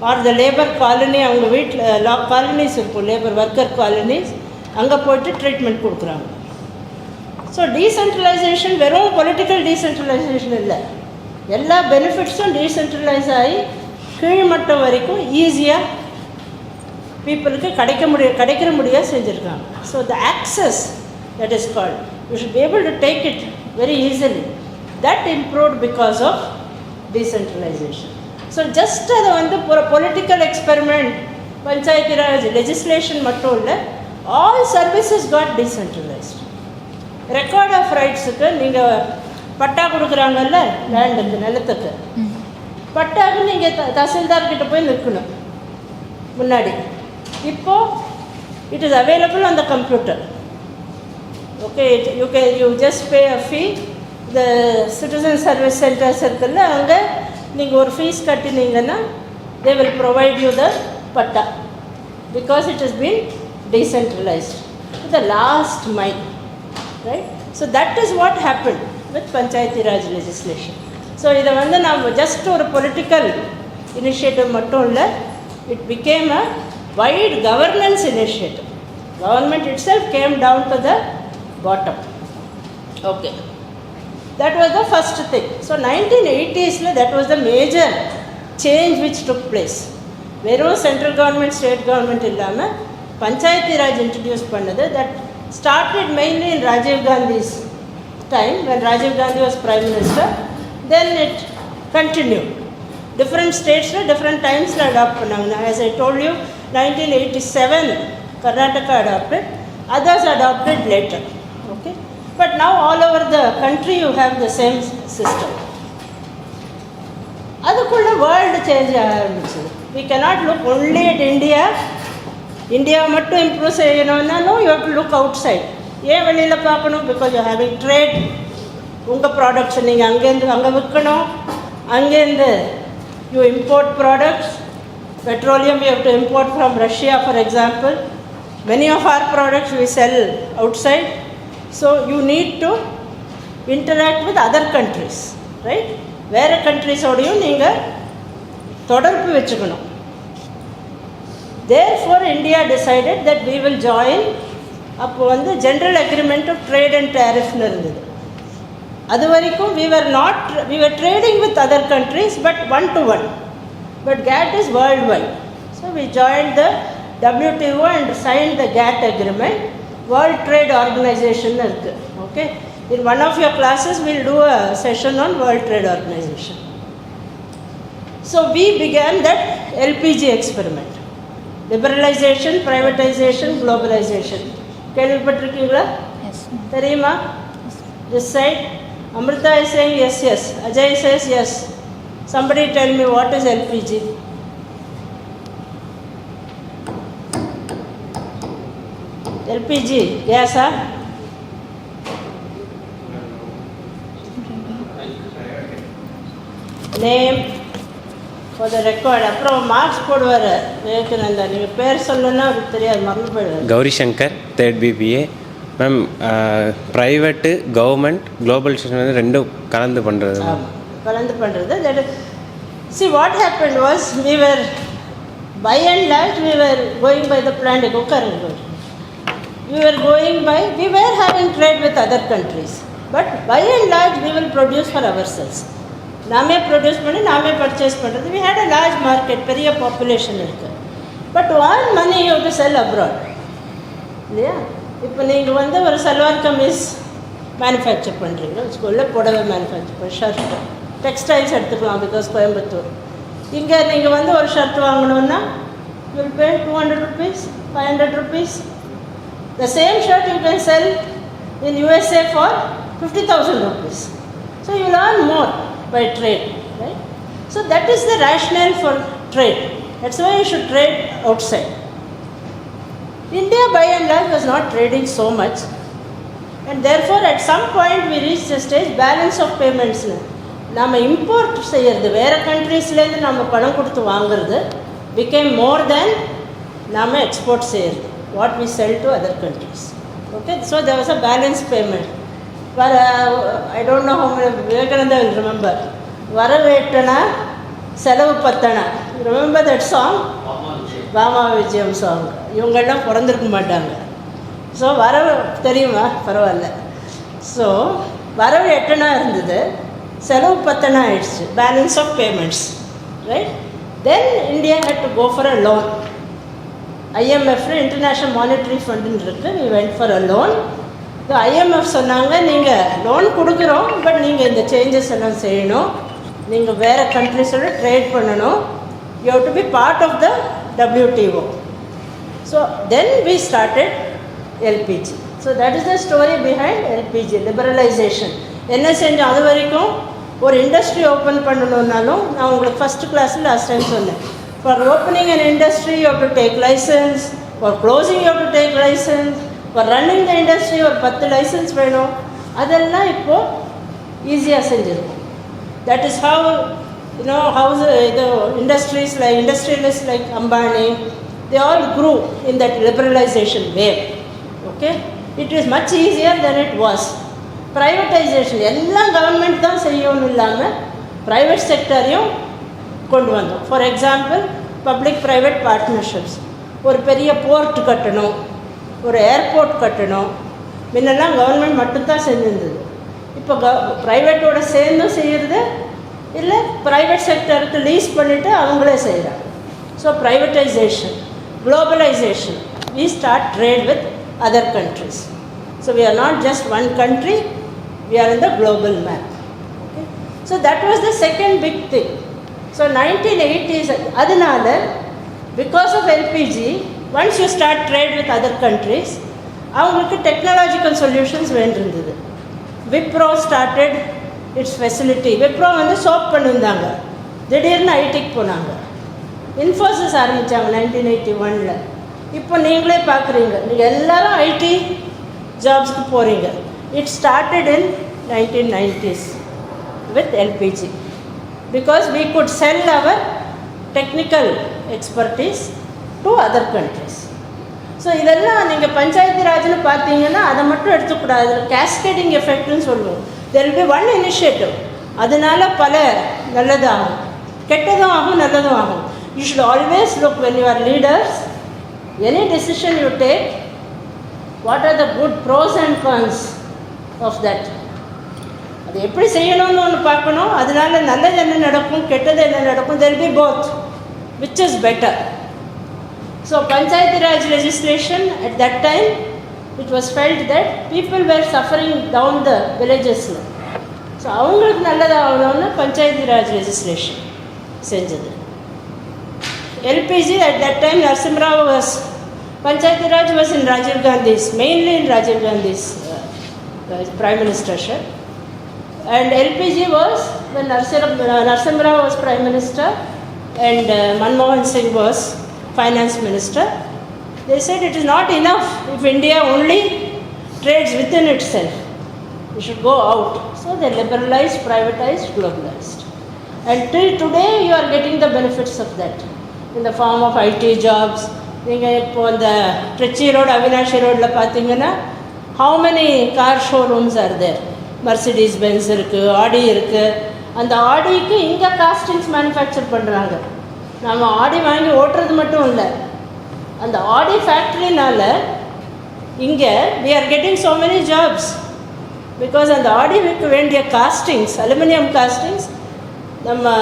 or the labor colony. அவங்க வீட்டில் காலனிஸ் இருக்கும், லேபர் ஒர்க்கர் காலனிஸ், அங்கே போய்ட்டு ட்ரீட்மெண்ட் கொடுக்குறாங்க. ஸோ டீசென்ட்ரலைசேஷன் வெறும் பொலிட்டிக்கல் டீசென்ட்ரலைசேஷன் இல்லை, எல்லா பெனிஃபிட்ஸும் டீசென்ட்ரலைஸ் ஆகி கீழ்மட்டம் வரைக்கும் ஈஸியாக பீப்புளுக்கு கிடைக்கிற முடியாக செஞ்சுருக்காங்க. So the access that is called, you should be able to take it very easily. That improved because of decentralization. So just அது வந்து ஒரு political experiment, panchayat Raj legislation மட்டும் இல்லை, all services got decentralised. Record of ரைட்ஸுக்கு நீங்கள் பட்டா கொடுக்குறாங்கல்ல, லேண்டுக்கு, நிலத்துக்கு, பட்டாவுக்கு நீங்கள் தஹசில்தார்கிட்ட போய் நிற்கணும் முன்னாடி. இப்போது it is available on the computer. Okay, you just pay a fee. The citizen service centers இருக்குல்ல, அங்கே நீங்கள் ஒரு ஃபீஸ் கட்டினீங்கன்னா they will provide you the patta because it has been decentralized to the last mile, right? So that is what happened with Panchayati Raj legislation. So இதை வந்து நாம் just ஒரு political initiative மட்டும் இல்லை, it became a wide governance initiative. Government itself came down to the bottom. Okay, that was the first thing. So 1980s that was the major change which took place. வெறும் central government state government இல்லாமல் panchayat Raj introduce பண்ணது. that started mainly in Rajiv Gandhi's time, when Rajiv Gandhi was prime minister. Then it continued. Different states different times adopt பண்ணாங்க. As I told you, 1987 Karnataka adopted, others adopted later. Okay, But now all over the country you have the same system. அதுக்குள்ள world change ஆக ஆரம்பிச்சது. We cannot look only at India. India மட்டும் improve செய்யணும்னாலும் you have to look outside. ஏன் வெளியில் பார்க்கணும்? Because you having trade. உங்கள் ப்ராடக்ட்ஸை நீங்கள் அங்கேருந்து அங்கே விற்கணும். அங்கேருந்து you import products. Petroleum we have to import from Russia, for example. Many of our products we sell outside. So you need to interact with other countries, right? வேறு கண்ட்ரிஸோடையும் நீங்கள் தொடர்பு வச்சுக்கணும். Therefore India decided that we will join. அப்போ வந்து general agreement of trade and டேரிஃப்னு இருந்தது. அது வரைக்கும் we were trading with other countries but one to one. But GATT is worldwide. So we joined the WTO and signed the GATT agreement. World Trade Organization irukku. Okay. In one of your classes we'll do a session on World Trade Organization. So we began that LPG experiment. Liberalization, privatization, globalization. கேள்விப்பட்டிருக்கீங்களா? Yes. தெரியுமா? This side. Amrita is saying yes, yes. Ajay says yes. Somebody tell me what is LPG? LPG, gas, huh? Name for the record. அப்புறம் marks போடுவார் விவேகானந்தா. நீங்கள் பேர் சொல்லணுன்னா அவருக்கு தெரியாது, மறந்து போயிடுவார். Gauri Shankar, third BBA. Ma'am, private government globalisation வந்து ரெண்டும் கலந்து பண்ணுறது. கலந்து பண்ணுறது. That is, see what happened was we were by and large we were going by the plan. We were having trade with other countries, but by and large we will produce for ourselves. நாமே produce பண்ணி நாமே purchase பண்ணுறது. We had a large market, பெரிய population இருக்குது. But all money you have to sell abroad. இல்லையா? இப்போ நீங்கள் வந்து ஒரு சல்வார் கமீஸ் மேனுஃபேக்சர் பண்ணுறீங்க, ஸ்கூலில் புடவை மேனுஃபேக்சர் ஷர்ட், டெக்ஸ்டைல்ஸ் எடுத்துக்கலாம். பிகாஸ் கோயம்புத்தூர் இங்கே நீங்கள் வந்து ஒரு shirt வாங்கணுன்னா you will pay 200 rupees, 500 rupees. The same shirt you can sell in USA for 50,000 rupees. So you will earn more by trade, right? So that is the rationale for trade. That's why you should trade outside. India by and large was not trading so much, and therefore at some point we reached the stage balance of payments. நம்ம import செய்கிறது, வேறு கண்ட்ரீஸ்லேருந்து நம்ம பணம் கொடுத்து வாங்குறது became more than நம்ம export செய்கிறது, what we sell to other countries. Okay, so there was a balance payment. But I don't know how many, Vivekananda will remember. Varavetana, Selavu Pattana. You remember that song? Vama Vijayam song. இவங்கெல்லாம் பிறந்திருக்க மாட்டாங்க. So வரவு தெரியுமா? பரவாயில்ல. So வரவு 8 இருந்தது, செலவு 10 ஆயிடுச்சு. Balance of payments, right? Then India had to go for a loan. ஐஎம்எஃப்ல இன்டர்நேஷ்னல் மானிட்டரி ஃபண்டுன்னு இருக்குது. We went for a loan. IMF சொன்னாங்க, நீங்கள் லோன் கொடுக்குறோம், பட் நீங்கள் இந்த சேஞ்சஸ் எல்லாம் செய்யணும், நீங்கள் வேறு கண்ட்ரிஸோட ட்ரேட் பண்ணணும், you have to be part of the WTO. So then we started LPG. So that is the story behind LPG, liberalization. என்ன செஞ்சோம்? அது வரைக்கும் ஒரு இண்டஸ்ட்ரி ஓப்பன் பண்ணணுன்னாலும் நான் உங்களுக்கு ஃபஸ்ட் கிளாஸில் லாஸ்ட் டைம் சொன்னேன், for opening an industry you have to take licence, for closing you have to take licence, for running the industry ஒரு 10 லைசன்ஸ் வேணும். அதெல்லாம் இப்போது ஈஸியாக செஞ்சுருக்கோம். தட் இஸ் ஹவ் இது industrialists like Ambani, they all grew in that liberalization wave. Okay, it is much easier than it was. Privatization எல்லாம் government தான் செய்யணும் இல்லாமல் ப்ரைவேட் செக்டரையும் கொண்டு வந்தோம். For example public private partnerships. ஒரு பெரிய போர்ட் கட்டணும், ஒரு ஏர்போர்ட் கட்டணும், முன்னெல்லாம் கவர்மெண்ட் மட்டும்தான் செஞ்சுருந்தது. இப்போ ப்ரைவேட்டோட சேர்ந்தும் செய்கிறது இல்லை, ப்ரைவேட் செக்டருக்கு லீஸ் பண்ணிவிட்டு அவங்களே செய்கிறாங்க. So privatisation, globalisation, we start trade with other countries. So we are not just one country, we are in the global map. Okay? So that was the second big thing. So 1980s, adinala, because of LPG, once you start trade with other countries, avungalukku technological solutions vendirundhudu. Wipro started its facility. Wipro வந்து soap பண்ணியிருந்தாங்க, திடீர்னு ஐடிக்கு போனாங்க. இன்ஃபோசிஸ் ஆரம்பித்தாங்க 1981. இப்போ நீங்களே பார்க்குறீங்க, நீங்கள் எல்லாரும் ஐடி ஜாப்ஸ்க்கு போகிறீங்க. It started in 1990s with LPG because we could sell our technical expertise to other countries. So இதெல்லாம் நீங்கள் பஞ்சாயத்து ராஜ்னு பார்த்தீங்கன்னா அதை மட்டும் எடுத்துக்கூடாது, கேஸ்கேடிங் எஃபெக்ட்னு சொல்லுவோம். There will be one initiative, அதனால பல நல்லதாகும், கெட்டதும் ஆகும், நல்லதும் ஆகும். You should always look when you are leaders, any decision you take, what are the good pros and cons of that. அது எப்படி செய்யணும்னு ஒன்று பார்க்கணும். அதனால நல்லது என்ன நடக்கும், கெட்டது என்ன நடக்கும், there will B both, which is better. So Panchayati Raj legislation at that time, it was felt that people were suffering down the villages. So avungalukku nalladavunu Panchayati Raj legislation senjadu. LPG at that time Narasimha Rao was, Panchayati Raj was in Rajiv Gandhi's, mainly in Rajiv Gandhi's prime ministership, and LPG was when Narasimha Rao was prime minister and Manmohan Singh was finance minister. They said it is not enough if India only trades within itself, we should go out. So they liberalized, privatized, globalized, and till today you are getting the benefits of that in the form of IT jobs. நீங்கள் இப்போ இந்த Trichy Road, Avinashi Roadல பார்த்தீங்கன்னா how many car showrooms are there? Mercedes Benz இருக்குது, Audi இருக்குது. அந்த ஆடிக்கு இங்கே costings manufacture பண்ணுறாங்க. நம்ம ஆடி வாங்கி ஓட்டுறது மட்டும் இல்லை, அந்த ஆடி ஃபேக்ட்ரினால இங்கே we are getting so many jobs because அந்த ஆடிக்கு வேண்டிய காஸ்டிங்ஸ், அலுமினியம் காஸ்டிங்ஸ் நம்ம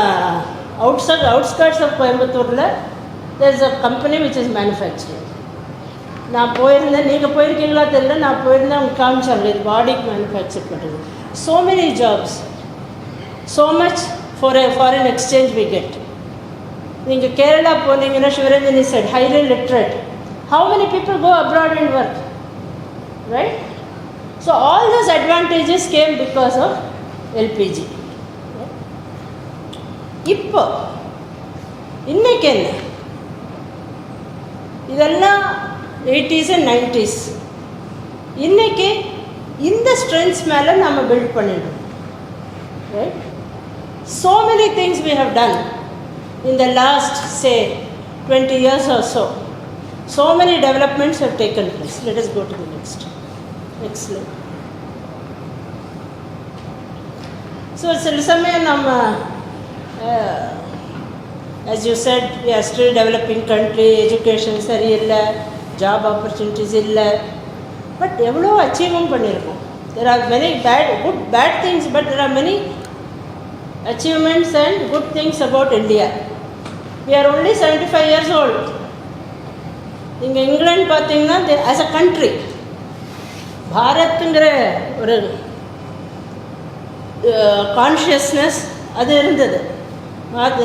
outskirts ஆஃப் கோயம்புத்தூரில் there is a company which is manufacturing. நான் போயிருந்தேன், நீங்கள் போயிருக்கீங்களா தெரியல, நான் போயிருந்தேன், அவங்க காமிச்சாங்க இது பாடிக்கு மேனுஃபேக்சர் பண்ணுறது. So many jobs, so much for a foreign exchange we get. நீங்கள் கேரளா போனீங்கன்னா Shivaranjani said highly literate. How many people go abroad and work, right? So all those advantages came because of LPG. இப்போ இன்னைக்கு என்ன, இதெல்லாம் 80s and 90s. இன்னைக்கு இந்த strengths மேலே நம்ம பில்ட் பண்ணிடணும், right? So many things we have done in the last, say, 20 years or so. So many developments have taken place. Let us go to the next slide. So சில சமயம் நம்ம, as you said, we are still developing country, education சரியில்லை, job opportunities இல்லை, but எவ்வளோ achievement பண்ணியிருக்கோம். There are many bad things, but there are many achievements and good things about India. We are only 75 years old. இங்கே இங்கிலாந்து பார்த்தீங்கன்னா as a country, பாரத்ங்கிற ஒரு consciousness அது இருந்தது. அது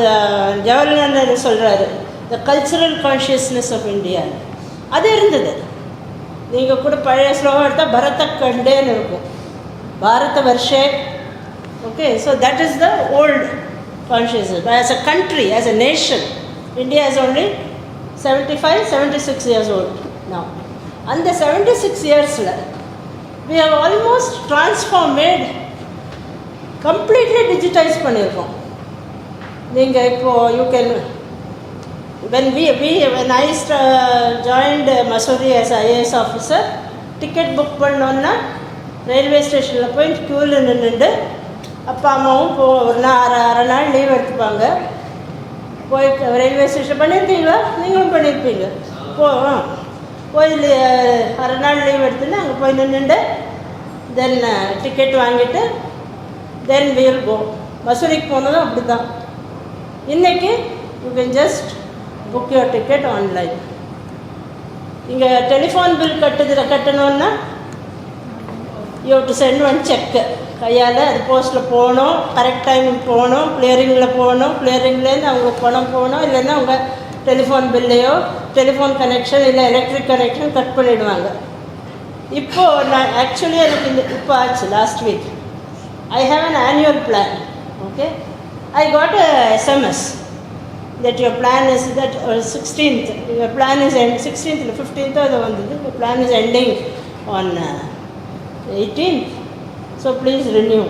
ஜவஹர்லால் நேரு சொல்கிறாரு, the cultural consciousness of India, அது இருந்தது. நீங்கள் கூட பழைய ஸ்லோகம் எடுத்தால் பரத கண்டேன்னு இருக்கும், பாரத வர்ஷே. Okay, so that is the old consciousness. But as a country, as a nation, India is only 76 years old now. And the 76 years, we have almost transformed, completely digitized பண்ணியிருக்கோம். நீங்கள் இப்போ you can, when I joined Mussoorie as IAS officer, ticket book பண்ணோன்னா railway ஸ்டேஷனில் போய் க்யூவில் நின்றுட்டு அப்பா அம்மாவும் ஒரு அரை நாள் லீவ் எடுத்துப்பாங்க, போய் ரயில்வே ஸ்டேஷன் பண்ணியிருக்கீங்களா, நீங்களும் பண்ணியிருப்பீங்க, போய் அரை நாள் லீவ் எடுத்துன்னு அங்கே போய் நின்றுட்டு தென் டிக்கெட் வாங்கிட்டு தென் வீல் கோ. மசூரிக்கு போனதும் அப்படி தான். இன்றைக்கி you can just book your ticket online. இங்கே டெலிஃபோன் பில் கட்டணுன்னா you have to send one cheque, கையால் அது போஸ்ட்டில் போகணும், கரெக்ட் டைமுக்கு போகணும், கிளியரிங்கில் போகணும், கிளியரிங்லேருந்து அவங்க பணம் போகணும், இல்லைன்னா அவங்க டெலிஃபோன் பில்லையோ டெலிஃபோன் கனெக்ஷன் இல்லை எலக்ட்ரிக் கனெக்ஷன் கட் பண்ணிவிடுவாங்க. இப்போ நான் ஆக்சுவலி எனக்கு இந்த இப்போ ஆச்சு last week I have an annual plan. Okay, I got a SMS that your plan is that 16th, your plan is 16th இல்லை 15th அது வந்தது, your plan is ending on 18th, so please renew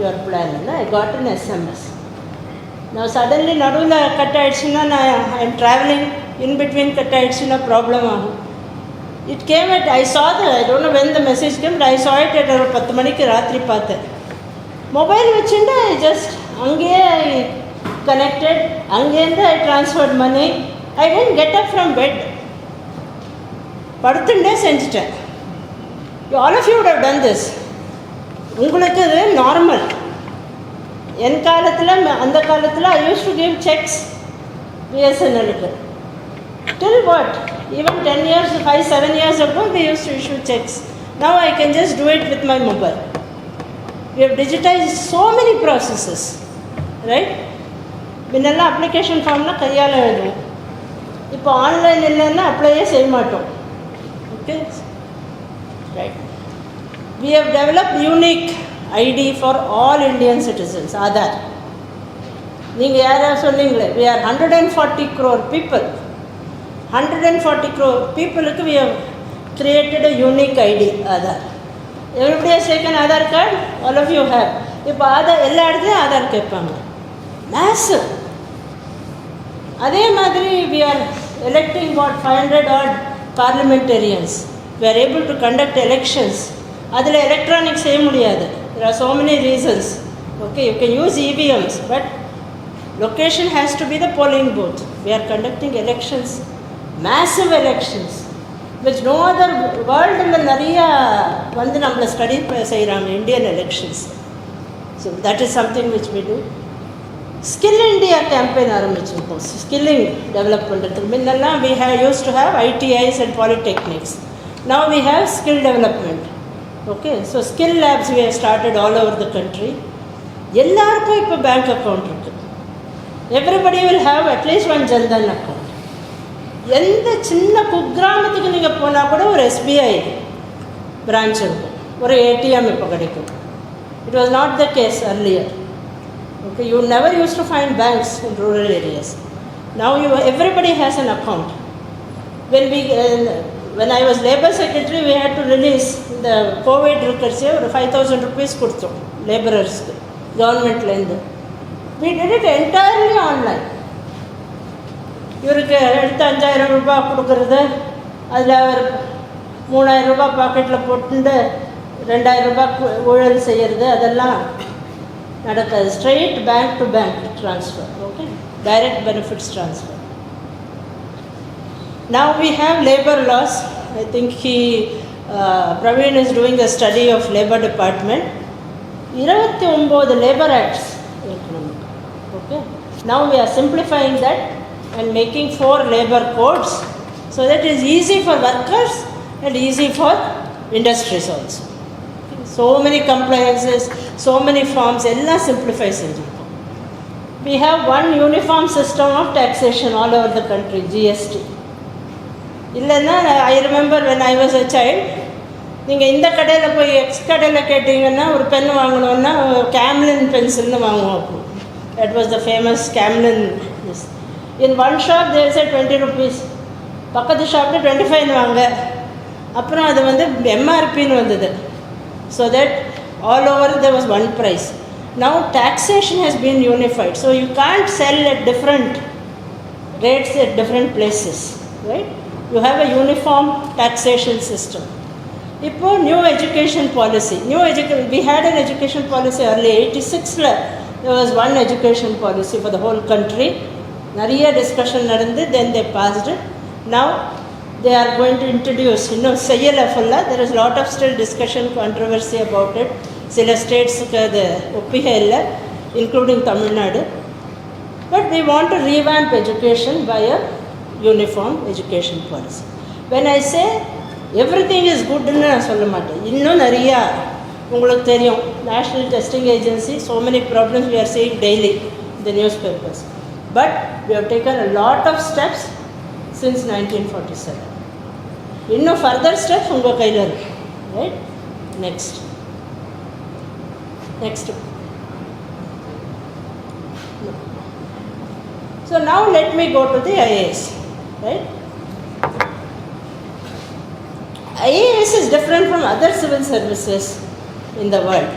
your plan. I got an SMS. Now suddenly நடுவில் cut ஆகிடுச்சுன்னா நான் I am travelling in between cut ஆகிடுச்சுன்னா problem ஆகும். It came at I saw the I don't know when the message came, but I saw it at ஒரு 10 மணிக்கு ராத்திரி பார்த்தேன். Mobile வச்சுட்டு ஐ ஜஸ்ட் அங்கேயே ஐ connected, அங்கேருந்து I transferred money. I didn't get up from bed, படுத்துட்டே செஞ்சுட்டேன். All of you would have done this. உங்களுக்கு இது நார்மல். என் காலத்தில் அந்த காலத்தில் I used to give cheques பிஎஸ்என்எலுக்கு. Till what, even 10 years, 5-7 years ago we used to issue checks. Now I can just do it with my mobile. We have digitized so many processes, right? முன்னெல்லாம் application ஃபார்ம்லாம் கையால் எழுதுவோம், இப்போ online இல்லைன்னா அப்ளையே செய்ய மாட்டோம். Okay, right. We have developed unique ID for all Indian citizens, Aadhaar. நீங்கள் யாராவது சொன்னீங்களே, we are 140 crore people. 140 crore பீப்புளுக்கு we have created a unique ID, Aadhaar. Everybody has taken Aadhaar card, all of you have. இப்போ ஆதார் எல்லா இடத்துலையும் ஆதார் கேட்பாங்க, மேசிவ். அதே மாதிரி we are electing what 500 odd parliamentarians. We are able to conduct elections. அதில் electronic செய்ய முடியாது. There are so many reasons. Okay, you can use EVMs, but location has to be the polling booth. We are conducting elections, massive elections, which no other world நிறையா வந்து நம்மளை study செய்கிறாங்க Indian elections. So that is something which we do. Skill India campaign ஆரம்பிச்சிருக்கோம், skilling develop பண்ணுறதுக்கு. முன்னெல்லாம் we used to have ITIs and polytechnics. Now we have skill development. Okay, so skill labs we have started all over the country. எல்லாருக்கும் இப்போ bank account இருக்குது. Everybody will have at least one Jan Dhan account. எந்த சின்ன குக்கிராமத்துக்கு நீங்கள் போனால் கூட ஒரு SBI branch இருக்கும், ஒரு ATM இப்போ கிடைக்கும். It was not the case earlier. Okay, you never used to find banks in rural areas. Now everybody has an account. When I was labor secretary, we had to release the COVID records, ஒரு 5,000 rupees கொடுத்தோம் laborers-க்கு கவர்மெண்ட்லேருந்து. We did it entirely online. இவருக்கு எடுத்து 5,000 ரூபாய் கொடுக்கறது, அதில் ஒரு 3,000 ரூபாய் பாக்கெட்டில் போட்டு 2,000 ரூபாய் ஊழல் செய்கிறது, அதெல்லாம் நடக்காது. Straight bank to bank transfer. Okay, direct benefits transfer. Now we have labor laws. I think Praveen is doing a study of labor department. 29 labor acts. Okay, now we are simplifying that and making 4 labor codes so that it is easy for workers and easy for industries also. So many compliances, so many forms, எல்லாம் simplify செஞ்சிருக்கோம். We have one uniform system of taxation all over the country, GST. இல்லைன்னா I remember when I was a child, நீங்கள் இந்த கடையில் போய் X கடையில் கேட்டிங்கன்னா ஒரு பென் வாங்கணுன்னா கேம்லின் பென்சில்னு வாங்குவோம். That was the famous Camlin. In one shop they say 20 rupees, பக்கத்து ஷாப்பில் 25 வாங்க. அப்புறம் அது வந்து MRPன்னு வந்தது. So that all over there was one price. Now taxation has been unified, so you can't sell at different rates at different places, right? You have a uniform taxation system. இப்போ new education policy. We had an education policy early 86ல. There was one education policy for the whole country. நிறைய discussion நடந்து then they passed it. Now they are going to introduce, இன்னும் செய்யலை ஃபுல்லாக. There is a lot of still discussion, controversy about it. சில ஸ்டேட்ஸுக்கு அது ஒப்பிகை இல்லை, including Tamil Nadu. But we want to revamp education by a uniform education policy. When I say everything is good ன்னு நான் சொல்ல மாட்டேன். இன்னும் நிறையா உங்களுக்கு தெரியும், national testing agency, so many problems we are seeing daily in the newspapers. But we have taken a lot of steps since 1947. இன்னும் further step உங்கள் கையில் இருக்கு. Right? Next So now let me go to the IAS. Right? IAS is different from other civil services in the world.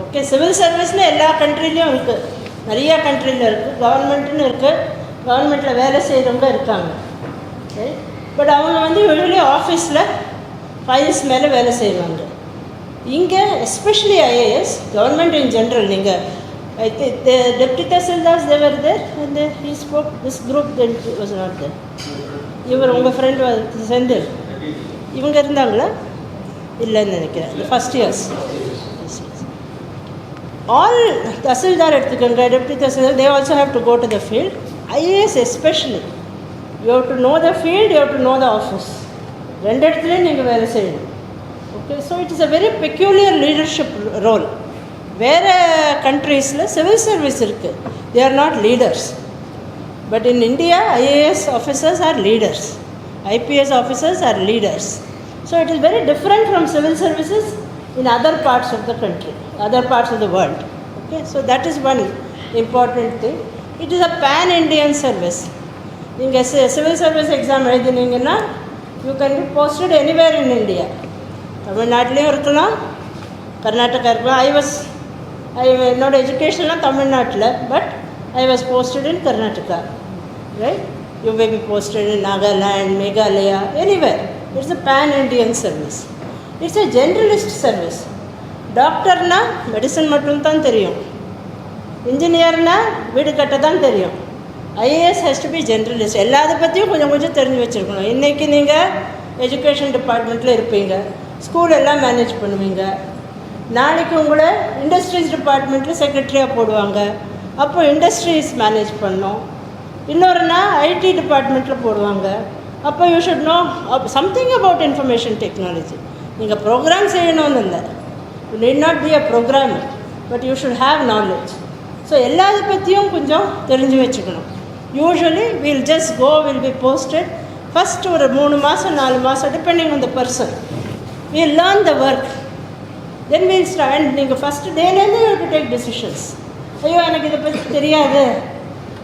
Okay, civil service எல்லா கண்ட்ரிலையும் இருக்குது, நிறையா கண்ட்ரியில் இருக்குது. கவர்மெண்ட்டுன்னு இருக்குது, கவர்மெண்ட்டில் வேலை செய்கிறவங்க இருக்காங்க. பட் அவங்க வந்து யூஸ்வலி ஆஃபீஸில் ஃபைல்ஸ் மேலே வேலை செய்வாங்க. இங்கே especially IAS, government in general, நீங்கள் I think the deputy tahsildars, they were there and he spoke. This group then was not there. இவர் உங்கள் ஃப்ரெண்ட் செந்தில் இவங்க இருந்தாங்களா? இல்லைன்னு நினைக்கிறேன். ஃபஸ்ட் இயர்ஸ் ஆல் தஹசில்தார் எடுத்துக்கோங்க, deputy tahsildar, they also have to go to the field. IAS especially you have to know the field, you have to know the office. ரெண்டு இடத்துலையும் நீங்கள் வேலை செய்யணும். Okay, so it is a very peculiar leadership role. வேறு கண்ட்ரீஸில் civil service இருக்குது, they are not leaders. But in India IAS officers are leaders, IPS officers are leaders. So it is very different from civil services in other parts of the country, other parts of the world. Okay, so that is one important thing. It is a pan-Indian service. நீங்கள் civil service exam எழுதினீங்கன்னா you can be posted anywhere in India. தமிழ்நாட்டிலையும் இருக்கலாம், கர்நாடகா இருக்கலாம். என்னோட எஜுகேஷன்லாம் தமிழ்நாட்டில், but I was posted in Karnataka. Right? You may be posted in Nagaland, Meghalaya, anywhere. It's a pan-Indian service. It's a generalist service. டாக்டர்னால் medicine மட்டும்தான் தெரியும், இன்ஜினியர்னால் வீடு கட்ட தான் தெரியும். IAS has to be generalist. எல்லாத்தை பற்றியும் கொஞ்சம் கொஞ்சம் தெரிஞ்சு வச்சுருக்கணும். இன்றைக்கி நீங்கள் எஜுகேஷன் டிபார்ட்மெண்ட்டில் இருப்பீங்க, ஸ்கூல் எல்லாம் மேனேஜ் பண்ணுவீங்க. நாளைக்கு உங்களை இண்டஸ்ட்ரீஸ் டிபார்ட்மெண்ட்டில் செக்ரட்டரியாக போடுவாங்க, அப்போ இண்டஸ்ட்ரீஸ் மேனேஜ் பண்ணோம். இன்னொரு நாள் ஐடி டிபார்ட்மெண்ட்டில் போடுவாங்க, அப்போ you should know something about information technology. நீங்கள் ப்ரோக்ராம் செய்யணும்னு இல்லை, you need not be a programmer, but you should have knowledge. So எல்லாத்தை பற்றியும் கொஞ்சம் தெரிஞ்சு வச்சுக்கணும். Usually will just go, will be posted. First ஒரு 3 மாதம் 4 மாதம் depending on the person, will learn the work, then will start. நீங்கள் first டேலேருந்து யூ டு டேக் டெசிஷன்ஸ். ஐயோ எனக்கு இதை பற்றி தெரியாது,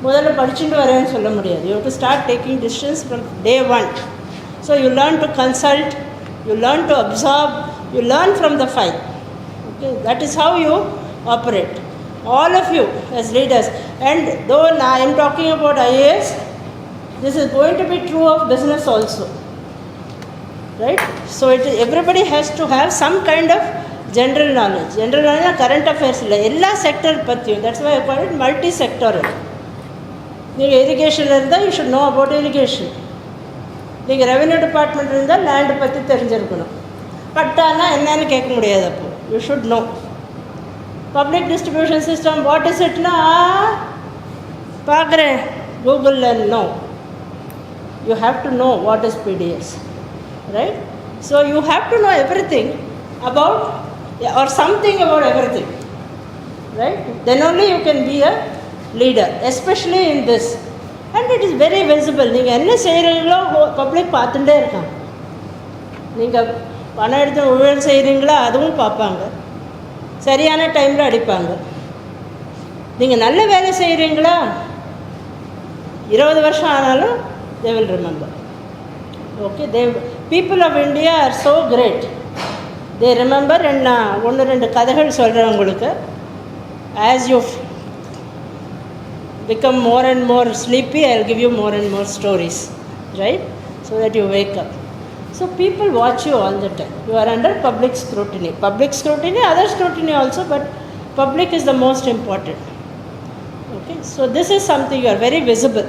முதல்ல படிச்சுட்டு வரேன்னு சொல்ல முடியாது. You to start taking decisions from day 1. So you learn to consult, you learn to absorb, you learn from the file. Okay, that is how you operate, all of you as leaders. And though I am talking about IAS, this is going to be true of business also, right? So everybody has to have some kind of general knowledge. General knowledge, current affairs illa ella sector pathiyum. That's why I call it multi-sectoral. நீங்கள் irrigation இருந்தால் you should know about irrigation. நீங்கள் revenue department இருந்தால் land பற்றி தெரிஞ்சிருக்கணும். பட்டானா என்னன்னு கேட்க முடியாது. அப்போ you should know. Public distribution system what is இட்னா பார்க்குறேன் கூகுளில். No, you have to know what is PDS, right? So you have to know every thing about or something about every thing, right? Then only you can be a leader, especially in this. And it is very visible. நீங்கள் என்ன செய்கிறீங்களோ public பார்த்துட்டே இருக்காங்க. நீங்கள் பணம் எடுத்து ஊழல் செய்கிறீங்களா அதுவும் பார்ப்பாங்க, சரியான டைமில் அடிப்பாங்க. நீங்கள் நல்ல வேலை செய்கிறீங்களா 20 வருஷம் ஆனாலும் they will remember. Okay, people of India are so great, they remember. And நான் 1-2 கதைகள் சொல்கிறேன் உங்களுக்கு. As you become more and more sleepy, I will give you more and more stories, right? So that you wake up. So people watch you all the time. You are under public scrutiny. Public scrutiny, other scrutiny also, but public is the most important. Okay, so this is something, you are very visible.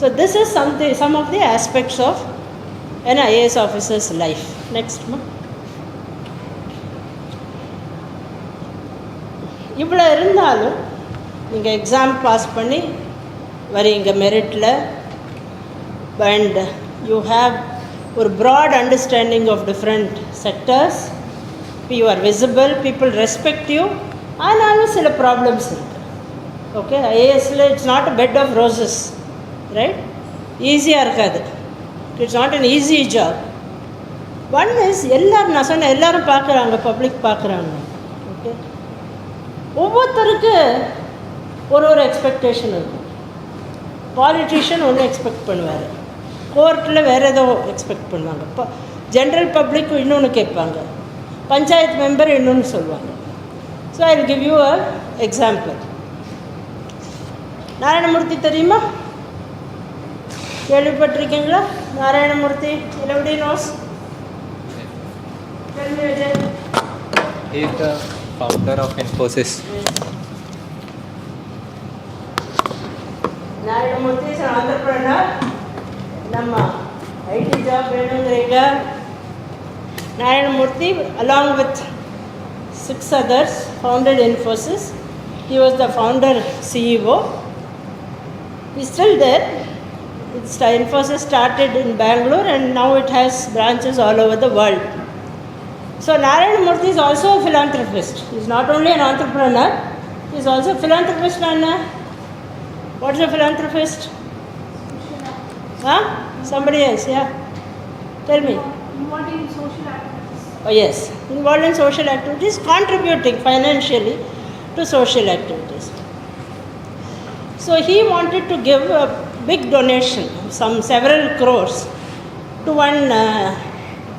So this is something, some of the aspects of an IAS officer's life. Next, ma. இவ்வளோ இருந்தாலும் நீங்கள் exam pass பண்ணி வரீங்க மெரிட்டில், and you have ஒரு broad understanding of different sectors. You are visible, people respect you. ஆனாலும் சில problems இருக்குது. ஓகே, ஐஏஎஸில் it's not a bed of roses, right? ஈஸியாக இருக்காது. It's not an easy job. One is எல்லோரும், நான் சொன்னேன் எல்லோரும் பார்க்குறாங்க, பப்ளிக் பார்க்குறாங்க. ஓகே, ஒவ்வொருத்தருக்கு ஒரு எக்ஸ்பெக்டேஷன் இருக்கும். பாலிட்டிஷியன் ஒன்று எக்ஸ்பெக்ட் பண்ணுவார், கோர்ட்டில் வேறு ஏதோ எக்ஸ்பெக்ட் பண்ணுவாங்க, இப்போ ஜென்ரல் பப்ளிக் இன்னொன்று கேட்பாங்க, பஞ்சாயத்து மெம்பர் இன்னொன்று சொல்லுவாங்க. So I will give you a example. Narayanamurthy தெரியுமா? கேள்விப்பட்டிருக்கீங்களா? Narayanamurthy, everybody knows? Tell me again. He is the founder of Infosys. Narayanamurthy is an entrepreneur. Namma IT job வேணுங்கிறீங்க. Narayanamurthy along with 6 others founded Infosys. He was the founder CEO. He's still there. Infosys started in Bangalore and now it has branches all over the world. So Narayanamurthy is also a philanthropist. He's not only an entrepreneur, he's also a philanthropist. Anna, what's a philanthropist? Huh? Somebody else, yeah? Tell me. Involved in social activities. Oh yes, involved in social activities, contributing financially to social activities. So he wanted to give a big donation, several crores, to one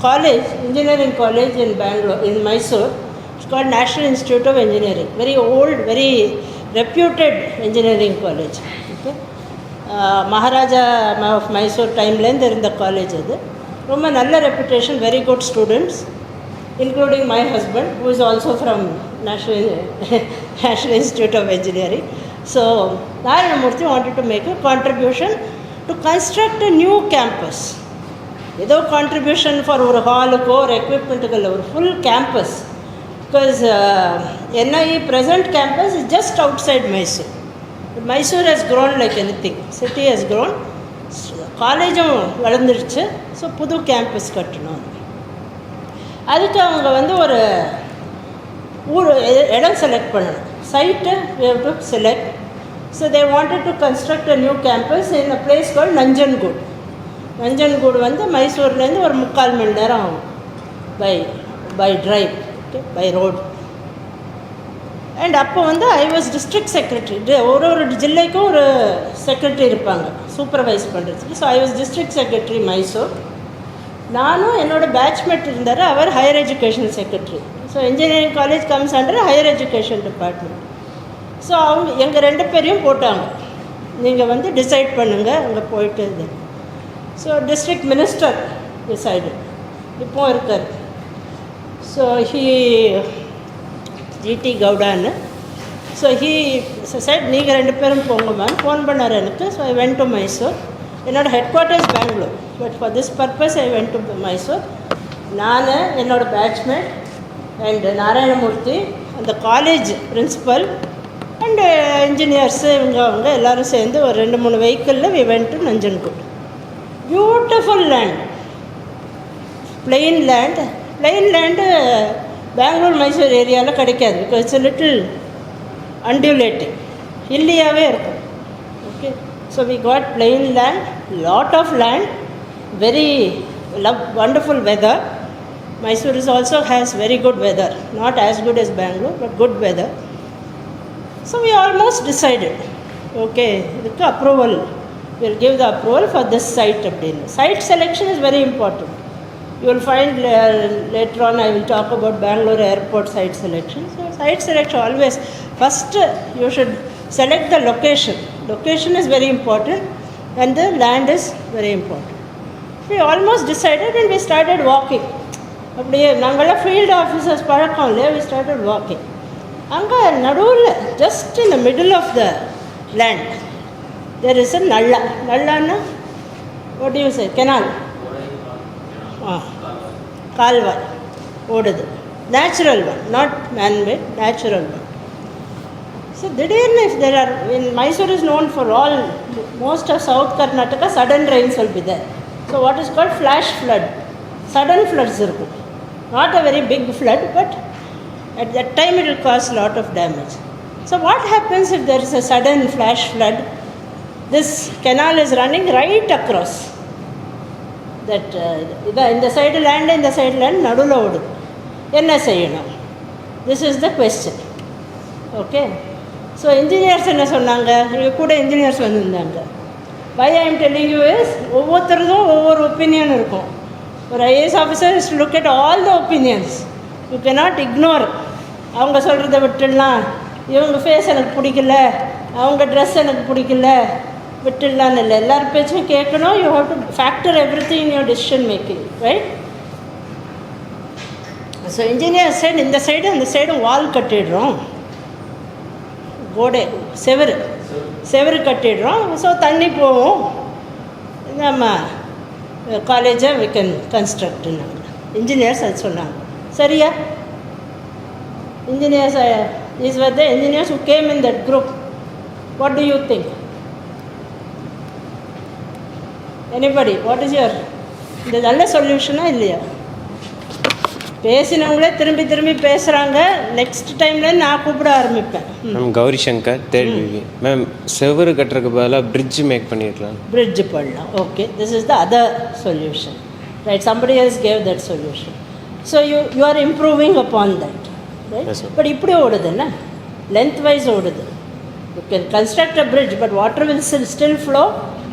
college, engineering college in Bangalore, in Mysore. It's called National Institute of Engineering. Very old, very reputed engineering college. Okay? Maharaja of Mysore timeline there in the college. Romma nalla reputation, very good students, including my husband, who is also from National Institute of Engineering. So Narayanamurthy wanted to make a contribution to construct a new campus. ஏதோ contribution for ஒரு ஹாலுக்கோ ஒரு எக்யூப்மெண்ட்டுக்கு இல்லை, ஒரு full campus. Because NIE present campus is just outside Mysore. Mysore has grown like anything. City has grown. காலேஜும் வளர்ந்துருச்சு. So புது campus கட்டணும். அதுக்கு அவங்க வந்து ஒரு இடம் செலக்ட் பண்ணணும். Site we have to select. So they wanted to construct a new campus in a place called Nanjangud. Nanjangud வந்து மைசூர்லேருந்து ஒரு 3/4 மணி நேரம் ஆகும் by drive, okay, by road. And அப்போ வந்து ஐ வாஸ் டிஸ்ட்ரிக்ட் செக்ரட்டரி. ஒரு ஜில்லைக்கும் ஒரு செக்ரட்டரி இருப்பாங்க சூப்பர்வைஸ் பண்ணுறதுக்கு. So I was district secretary Mysore. நானும் என்னோடய பேட்ச்மேட் இருந்தார், அவர் higher education secretary. So engineering college comes under higher education department. So அவங்க எங்கள் 2 பேரையும் போட்டாங்க, நீங்கள் வந்து டிசைட் பண்ணுங்கள் அங்கே போயிட்டு இது. ஸோ டிஸ்ட்ரிக்ட் மினிஸ்டர் டிசைடட், இப்போது இருக்கார். ஸோ GT கவுடான்னு. ஸோ சைட் நீங்கள் 2 பேரும் போங்கம்மான்னு ஃபோன் பண்ணார் எனக்கு. So I went to Mysore. என்னோடய headquarters Bangalore, but for this purpose I went to Mysore. நான், என்னோடய பேட்ச்மேட் அண்ட் நாராயணமூர்த்தி, அந்த காலேஜ் பிரின்சிபல் அண்டு இன்ஜினியர்ஸு, அவங்க எல்லோரும் சேர்ந்து ஒரு 2-3 வெஹிக்கிளில் we went to Nanjangud. Beautiful land, plain land Bangalore Mysore ஏரியாவில் கிடைக்காது. பிகாஸ் இட்ஸ் லிட்டில் அன்டியூலேட்டிங், ஹில்லியாகவே இருக்கும். Okay, so we got plain land, lot of land, very wonderful weather. Mysore is also has very good weather, not as good as Bangalore, but good weather. So we almost decided, okay, the approval, we'll give the approval for this site. Site selection is very important. You will find later on I will talk about Bangalore airport site selection. So site selection always, first you should select the location. Location is very important and the land is very important. We almost decided and we started walking. அப்படியே நாங்கள்லாம் field officers பழக்கம் இல்லையா, we started walking. அங்கே நடுவில் just in the middle of the land there is a நல்லான்னா what you say, canal, கால்வாய் ஓடுது, natural one, not manmade, natural one. So திடீர்னு if there are, in Mysore is known for all, most of South Karnataka sudden rains will be there. So what is called flash flood, sudden floods இருக்கும். Not a very big flood, but at that time it will cause a lot of damage. So what happens if there is a sudden flash flood? This canal is running right across. That இதான் இந்த side land இந்த side land நடுவில் ஓடுது, என்ன செய்யணும்? This is the question. Okay, so engineers என்ன சொன்னாங்க? இங்கே கூட இன்ஜினியர்ஸ் வந்திருந்தாங்க. Why I am telling you is, ஒவ்வொருத்தருக்கும் ஒவ்வொரு ஒப்பீனியன் இருக்கும். ஒரு IAS officer is to look at all the opinions. You cannot ignore. அவங்க சொல்கிறத விட்டுடலாம், இவங்க ஃபேஸ் எனக்கு பிடிக்கல, அவங்க ட்ரெஸ் எனக்கு பிடிக்கல, விட்டுடலான்னு இல்லை. எல்லார் பேச்சும் கேட்கணும். You have to factor everything in your decision making, right? So engineer side இந்த சைடு அந்த சைடும் வால் கட்டிடுறோம், கோடை செவரு கட்டிடுறோம். ஸோ தண்ணி போவோம், நம்ம காலேஜை வி கேன் கன்ஸ்ட்ரக்ட்னாங்க இன்ஜினியர்ஸ். அது சொன்னாங்க. சரியா? Engineers, these were the engineers who came in that group. What do you think? Anybody? What is your, இந்த நல்ல சொல்யூஷனா இல்லையா? பேசினவங்களே திரும்பி திரும்பி பேசுகிறாங்க. நெக்ஸ்ட் டைமில் நான் கூப்பிட ஆரம்பிப்பேன். Ma'am Gauri Shankar, third BB. Ma'am செவரு கட்டுறதுக்கு பதிலாக பிரிட்ஜ் மேக் பண்ணிடலாம். பிரிட்ஜ் பண்ணலாம். Okay, this is the other solution, right? Somebody else gave that solution. So you are improving upon that, right? But இப்படி ஓடுது என்ன, லென்த் வைஸ் ஓடுது. You can construct a bridge, but water will still flow,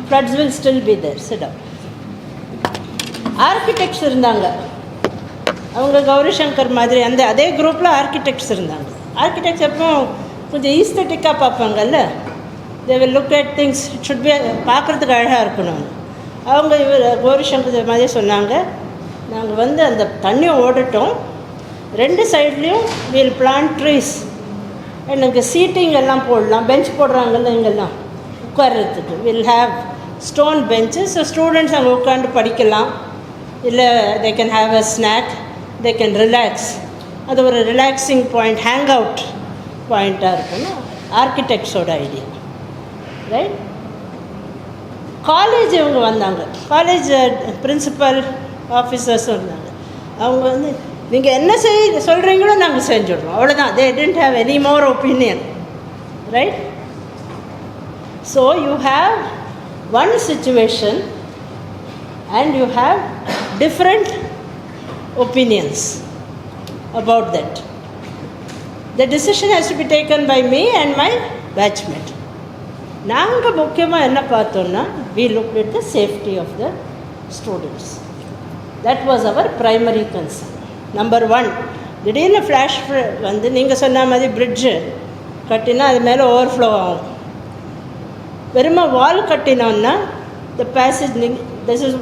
floods will still be there. Sit up. Architects இருந்தாங்க. அவங்க கௌரி சங்கர் மாதிரி அந்த அதே குரூப்பில் ஆர்கிடெக்ட்ஸ் இருந்தாங்க. ஆர்கிடெக்ட்ஸ் எப்போ கொஞ்சம் ஈஸ்தட்டிக்காக பார்ப்பாங்கல்ல. They will look at things, it should be, பார்க்குறதுக்கு அழகாக இருக்கணும். அவங்க இவர் கௌரி சங்கர் மாதிரி சொன்னாங்க, நாங்கள் அந்த தண்ணி ஓடட்டும், ரெண்டு சைட்லேயும் வில் பிளான்ட் ட்ரீஸ், எனக்கு சீட்டிங் எல்லாம் போடலாம். பெஞ்ச் போடுறாங்கல்ல இங்கெல்லாம் உட்கார்றதுக்கு, will have stone benches. So students அங்கே உட்காந்து படிக்கலாம், இல்லை they can have a snack, they can relax. அது ஒரு ரிலாக்ஸிங் பாயிண்ட், ஹேங் அவுட் பாயிண்ட்டாக இருக்குன்னு ஆர்கிடெக்ட்ஸோட ஐடியா, ரைட்? காலேஜ் இவங்க வந்தாங்க, காலேஜ் பிரின்சிபல் ஆஃபீஸர்ஸும் இருந்தாங்க. அவங்க நீங்கள் என்ன சொல்கிறீங்களோ நாங்கள் செஞ்சுடுறோம், அவ்வளோதான். They didn't have any more opinion, right? So you have one situation and you have different opinions about that. The decision has to be taken by me and my batchmate. நாங்கள் முக்கியமாக என்ன பார்த்தோன்னா, we looked at the safety of the students. That was our primary concern. Number one, திடீர்னு flash நீங்கள் சொன்ன மாதிரி fridge கட்டினா அது மேலே ஓவர்ஃப்ளோ ஆகும். வெறுமா வால் கட்டினோன்னா the passage, this is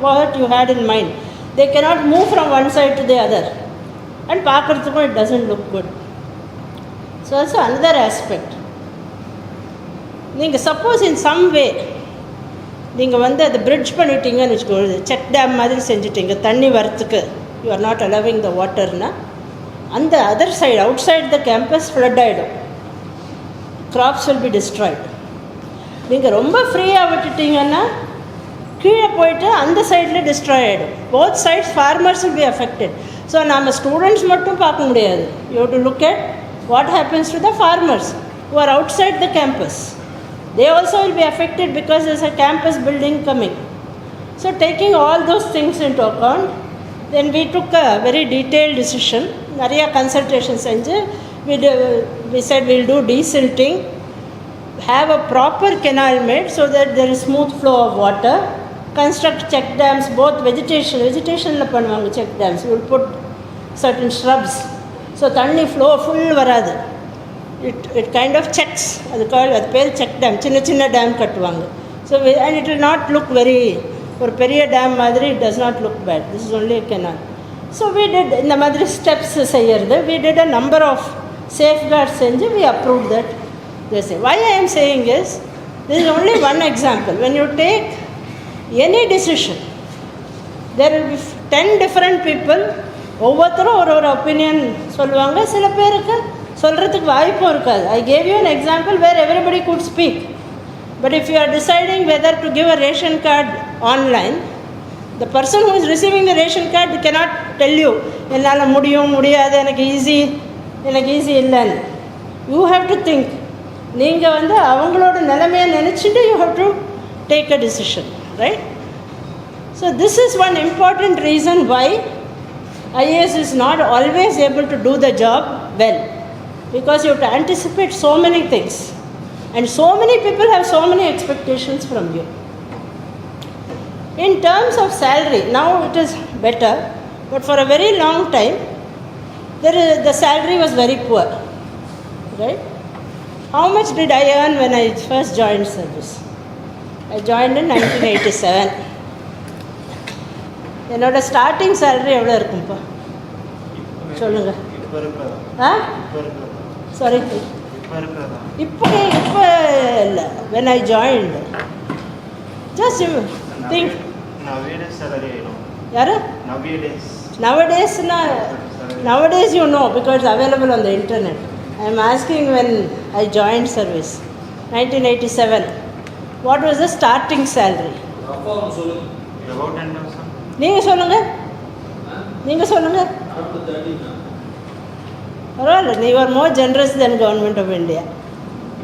what you had in mind. They cannot move from one side to the other, and பார்க்குறதுக்கும் it doesn't look good. So that's another aspect. நீங்கள் சப்போஸ் இன் சம் வே நீங்கள் அதை bridge பண்ணிட்டீங்கன்னு வச்சுக்கோங்க, check dam மாதிரி செஞ்சுட்டீங்க, தண்ணி வரத்துக்கு you are not allowing the வாட்டர்னா, அந்த other side outside the campus flood ஆகிடும், கிராப்ஸ் வில் பி டிஸ்ட்ராய்டு. நீங்கள் ரொம்ப ஃப்ரீயாக விட்டுட்டிங்கன்னா கீழே போயிட்டு அந்த சைடில் டிஸ்ட்ராய் ஆகிடும். Both sides farmers will be affected. So நம்ம ஸ்டூடெண்ட்ஸ் மட்டும் பார்க்க முடியாது. You to look at what happens to the farmers who are outside the campus. They also will be affected because there is a campus building coming. So taking all those things into account, then we took a very detailed decision. Nariya consultations senju we said we'll do desilting, have a proper canal made so that there is smooth flow of water, construct check dams, both vegetation la பண்ணுவாங்க check dams. We will put certain shrubs so thanni flow full varadu. It kind of checks, அது பேர் check dam, சின்ன dam கட்டுவாங்க. So and it will not look very, ஒரு பெரிய dam மாதிரி it does not look bad. This is only a canal. So we did இந்த மாதிரி steps செய்யறது. We did a number of safeguards செஞ்சு we approved that. They say, why I am saying is, this is only one example. When you take any decision, there will be 10 different people, ஒவ்வொருத்தரும் ஒரு opinion சொல்லுவாங்க. சில பேருக்கு சொல்கிறதுக்கு வாய்ப்பும் இருக்காது. I gave you an example where everybody could speak. But if you are deciding whether to give a ration card online, the person who is receiving the ration card cannot tell you, என்னால் முடியாது, எனக்கு easy இல்லைன்னு. You have to think. நீங்கள் அவங்களோட நிலைமையை நினச்சிட்டு you have to take a decision, right? So this is one important reason why IAS is not always able to do the job well, because you have to anticipate so many things, and so many people have so many expectations from you. In terms of salary, now it is better, but for a very long time, the salary was very poor, right? How much did I earn when I first joined service? I joined in 1987. என்னோட starting salary எவ்வளோ இருக்கும்ப்பா சொல்லுங்க. ஆ sorry, இப்போ இல்லை. When I joined just think. யாரு நவடேஸ்னா nowadays you know because it's available on the internet. I am asking when I joined service 1987, what was the starting salary? About 10,000. நீங்கள் சொல்லுங்கள். பரவாயில்ல, you are more generous than government of India.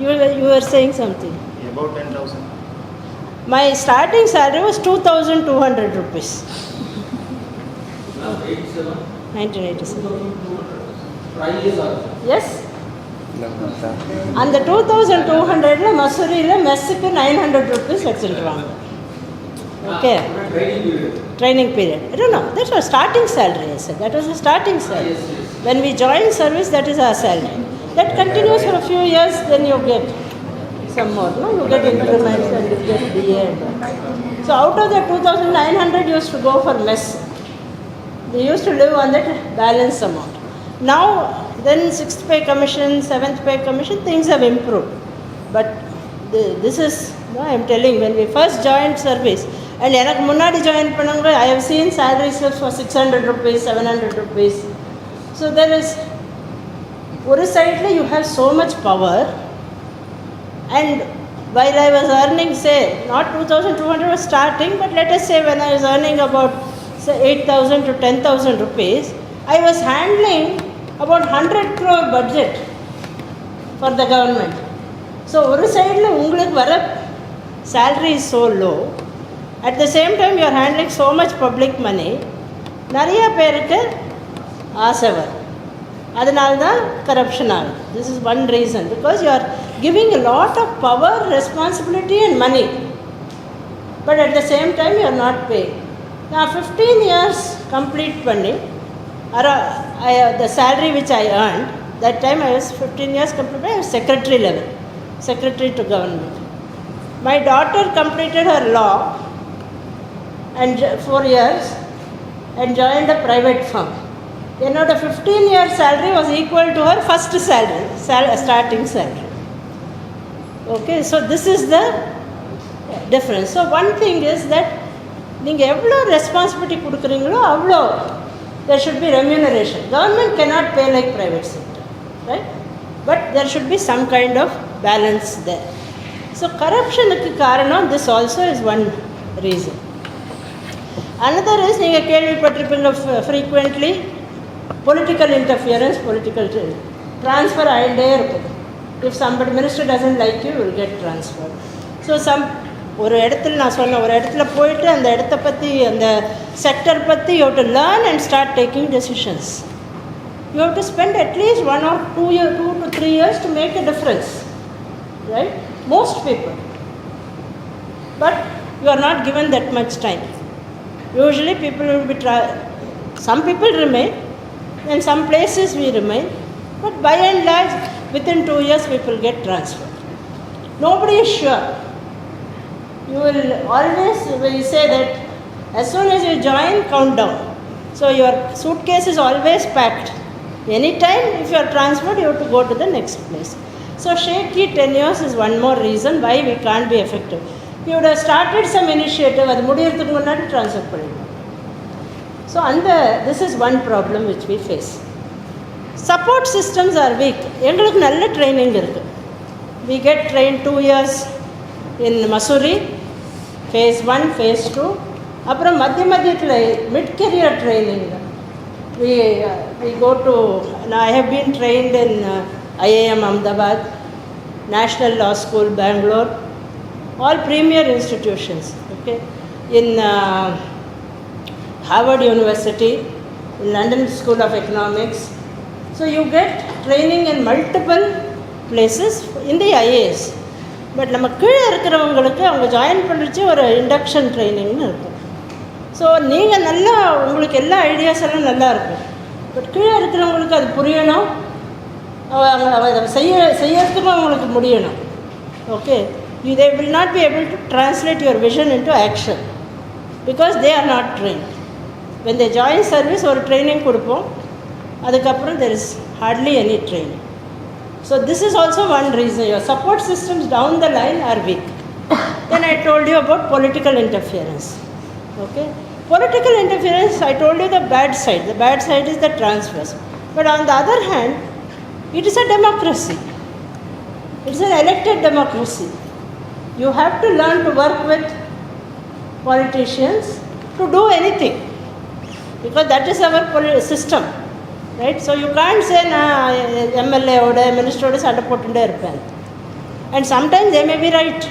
You were saying something. About 10,000. My starting salary was 2,200 rupees. 1987. Yes. அந்த 2,200 மசூரியில் மெஸ்ஸுக்கு 900 rupees வச்சுருவாங்க. Okay. Training period. I don't know. That's our starting salary, I said. That was the starting salary. When we join service, that is our salary. That continues for a few years, then you get some more. No? You get increments and you get DA. So out of the 2,900 used to go for mess. They used to live on that balance amount. Now, then 6th pay commission, 7th pay commission, things have improved. But this is, no, I am telling, when we first joined service, and எனக்கு முன்னாடி join பண்ணவங்க, I have seen salary slips for 600 rupees, 700 rupees. So there is, ஒரு சைடில் you have so much power, and while I was earning, say, not 2,200 was starting, but let us say when I was earning about, say, 8,000 to 10,000 rupees, I was handling about 100 crore budget for the government. So ஒரு சைடில் உங்களுக்கு வர salary is so low. At the same time, you are handling so much public money. நிறைய பேருக்கு ஆசை வரும். அதனால தான் கரப்ஷன் ஆகுது. This is one reason, because you are giving a lot of power, responsibility and money, but at the same time you are not paying. Now 15 years complete பண்ணி the salary which I earned, that time I was 15 years complete, I was secretary level, secretary to government. My daughter completed her law and 4 years and joined a private firm. Another 15 year salary was equal to her first salary, starting salary. Okay, so this is the difference. So one thing is that நீங்கள் எவ்வளோ responsibility கொடுக்குறீங்களோ அவ்வளோ there should be remuneration. Government cannot pay like private sector, right? But there should be some kind of balance there. So corruptionக்கு காரணம், this also is one reason. Another is, நீங்கள் கேள்விப்பட்டிருப்பீங்க frequently, political interference, political transfer ஆகிட்டே இருக்கும். If somebody minister doesn't like you, you will get transferred. So ஒரு இடத்துல நான் சொன்ன, ஒரு இடத்துல போயிட்டு அந்த இடத்த பற்றி, அந்த செக்டர் பற்றி you have to learn and start taking decisions. You have to spend at least 1 or 2 to 3 years to make a difference, right? Most people. But you are not given that much time. Usually people will be some people remain, and some places we remain, but by and large within 2 years people get transferred. Nobody is sure. You will always say that as soon as you join, count down. So your suitcase is always packed. Anytime if you are transferred, you have to go to the next place. So shaky tenures is one more reason why we can't be effective. You would have started some initiative, அது முடியறதுக்கு முன்னாடி transfer பண்ணிடுவோம். So this is one problem which we face. Support systems are weak. எங்களுக்கு நல்ல training இருக்குது. We get trained 2 years in Mussoorie, phase 1, phase 2. அப்புறம் மத்தியத்தில் mid-career training. We go to, I have been trained in IIM Ahmedabad, National Law School, Bangalore, all premier institutions. Okay, in Harvard University, in London School of Economics. So you get training in multiple places in the IAS. But நம்ம கீழே இருக்கிறவங்களுக்கு அவங்க join பண்ணிச்சு ஒரு induction ட்ரைனிங்னு இருக்கும். So நீங்கள் நல்லா உங்களுக்கு எல்லா ஐடியாஸ் எல்லாம் நல்லா இருக்கும். பட் கீழே இருக்கிறவங்களுக்கு அது புரியணும், அதை செய்யறதுக்கும் அவங்களுக்கு முடியணும். Okay, they will not be able to translate your vision into action because they are not trained. When they join service ஒரு ட்ரைனிங் கொடுப்போம், அதுக்கப்புறம் there is hardly any training. So this is also one reason your support systems down the line are weak. Then I told you about political interference. Okay, political interference, I told you the bad side. The bad side is the transfers. But on the other hand, it is a democracy. It's an elected democracy. You have to learn to work with politicians to do anything, because that is our system, right? So you can't say MLA oda minister oda sanda pottunde irpen, and sometimes they may be right,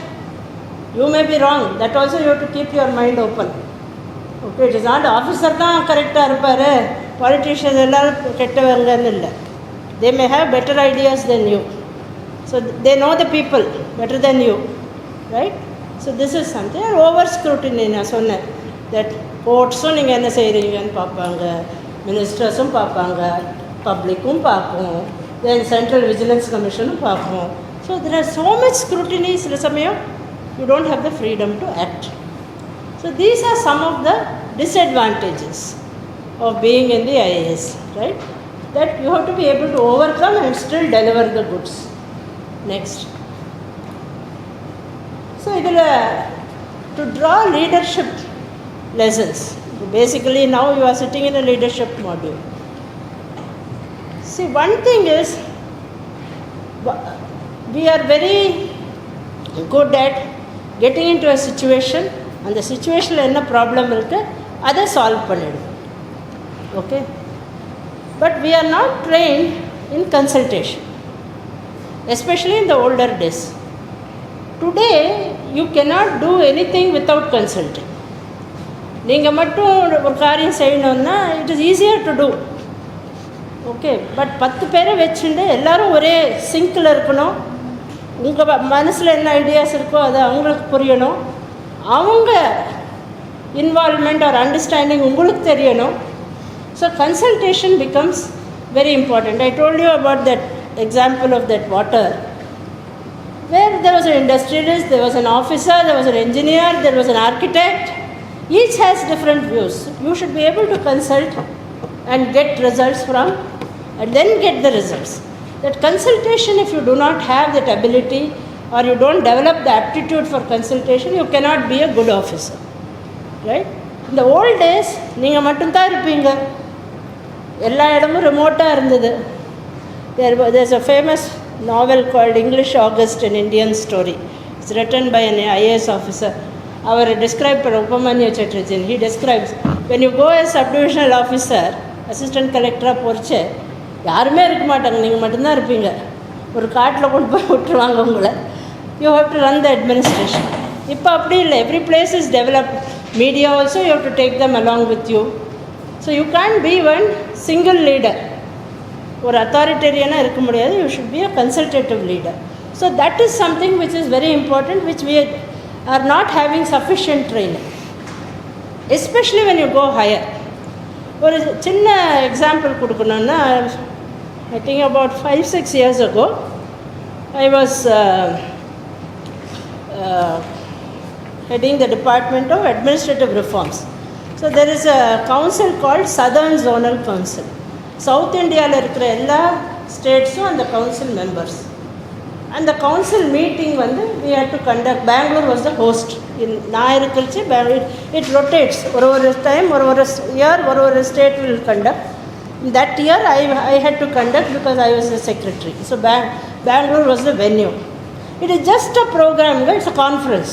you may be wrong. That also you have to keep your mind open. Okay, it is not officer da correct ah irparu, politicians ellarum kettavanga illa. They may have better ideas than you, so they know the people better than you, right? So this is something. Over scrutiny na sonna that கோர்ட்ஸும் நீங்கள் என்ன செய்கிறீங்கன்னு பார்ப்பாங்க, மினிஸ்டர்ஸும் பார்ப்பாங்க, பப்ளிக்கும் பார்ப்போம், தென் central vigilance கமிஷனும் பார்ப்போம். So there are so much scrutiny. சில சமயம் you don't have the freedom to act. So these are some of the disadvantages of being in the IAS, right? That you have to be able to overcome and still deliver the goods. Next, so இதில் to draw leadership lessons. Basically now you are sitting in a leadership module. See, one thing is we are very good at getting into a situation, and the situation la enna problem irukku adha solve pannidum. Okay, but we are not trained in consultation, especially in the older days. Today you cannot do anything without consulting. நீங்கள் மட்டும் ஒரு காரியம் செய்யணுன்னா it is easier to do. Okay, but 10 பேரை வச்சுட்டு எல்லோரும் ஒரே single இருக்கணும். உங்கள் மனசில் என்ன ஐடியாஸ் இருக்கோ அது அவங்களுக்கு புரியணும், அவங்க இன்வால்மெண்ட் ஆர் அண்டர்ஸ்டாண்டிங் உங்களுக்கு தெரியணும். So consultation becomes very important. I told you about that example of that water, where there was an industrialist, there was an officer, there was an engineer, there was an architect. Each has different views. You should be able to consult and get results from, and then get the results. That consultation, if you do not have that ability or you don't develop the aptitude for consultation, you cannot be a good officer, right? In the old days, நீங்கள் மட்டும்தான் இருப்பீங்க, எல்லா இடமும் ரிமோட்டாக இருந்தது. There's a famous novel called English August, an Indian story. It's written by an IAS officer. Our described Upamanya Chatterjee, he describes when you go as subdivisional officer, assistant collector போறச்சே யாருமே இருக்க மாட்டாங்க, நீங்கள் மட்டும்தான் இருப்பீங்க. ஒரு காட்டில் கொண்டு போய் விட்டுருவாங்க உங்களை. You have to run the administration. இப்போ அப்படி இல்லை, every place is developed. Media also you have to take them along with you. So you can B one single leader. ஒரு அத்தாரிட்டேரியனாக இருக்க முடியாது. You should be a consultative leader. So that is something which is very important, which we are not having sufficient training, especially when you go higher. ஒரு சின்ன example கொடுக்கணுன்னா, I think about 5-6 years ago I was heading the Department of Administrative Reforms. So there is a council called Southern Zonal Council. South Indiaவில் இருக்கிற எல்லா ஸ்டேட்ஸும் அந்த council members. And the council meeting we had to conduct. Bangalore was the host. நான் இருக்கிறச்சு it rotates. ஒரு time ஒரு year ஒரு state will conduct. That year I had to conduct because I was the secretary. So Bangalore was the venue. It is just a program, it's a conference,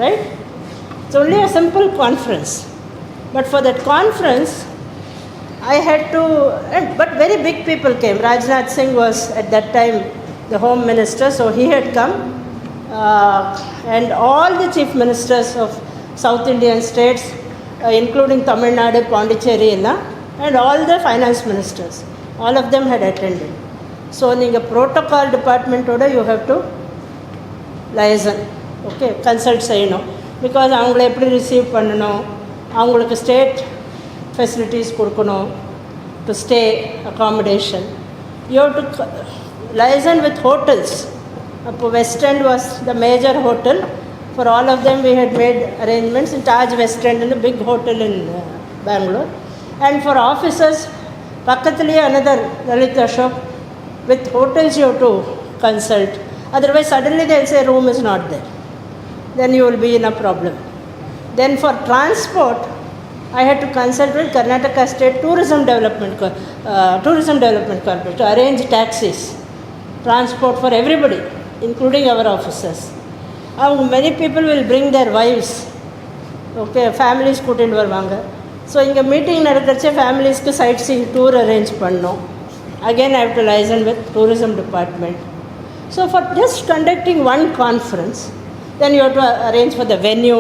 right? It's only a simple conference. But for that conference I had to, but very big people came. Rajnath Singh was at that time the Home Minister, so he had come, and all the chief ministers of South Indian states, including Tamil Nadu, Pondicherry, and all the finance ministers. All of them had attended. So, in protocol department, you have to liaison, okay, consult செய்யணும். Because அவங்கள எப்படி receive பண்ணணும், அவங்களுக்கு state facilities கொடுக்கணும், to stay, accommodation. You have to liaison with hotels. West End was the major hotel. For all of them, we had made arrangements in Taj West End, in a big hotel in Bangalore. And for officers, Pakatali, another Lalita shop, with hotels you have to consult. Otherwise, suddenly they'll say room is not there. Then you will be in a problem. Then for transport, I had to consult with Karnataka State Tourism Development Corporation to arrange taxis, transport for everybody, including our officers. Many people will bring their wives, okay, families கூட்டிட்டு வருவாங்க. ஸோ இங்கே meeting நடக்கிறச்சே ஃபேமிலிஸ்க்கு sightseeing tour arrange பண்ணோம். Again I have to liaison with tourism department. So for just conducting one conference, then you have to arrange for the venue,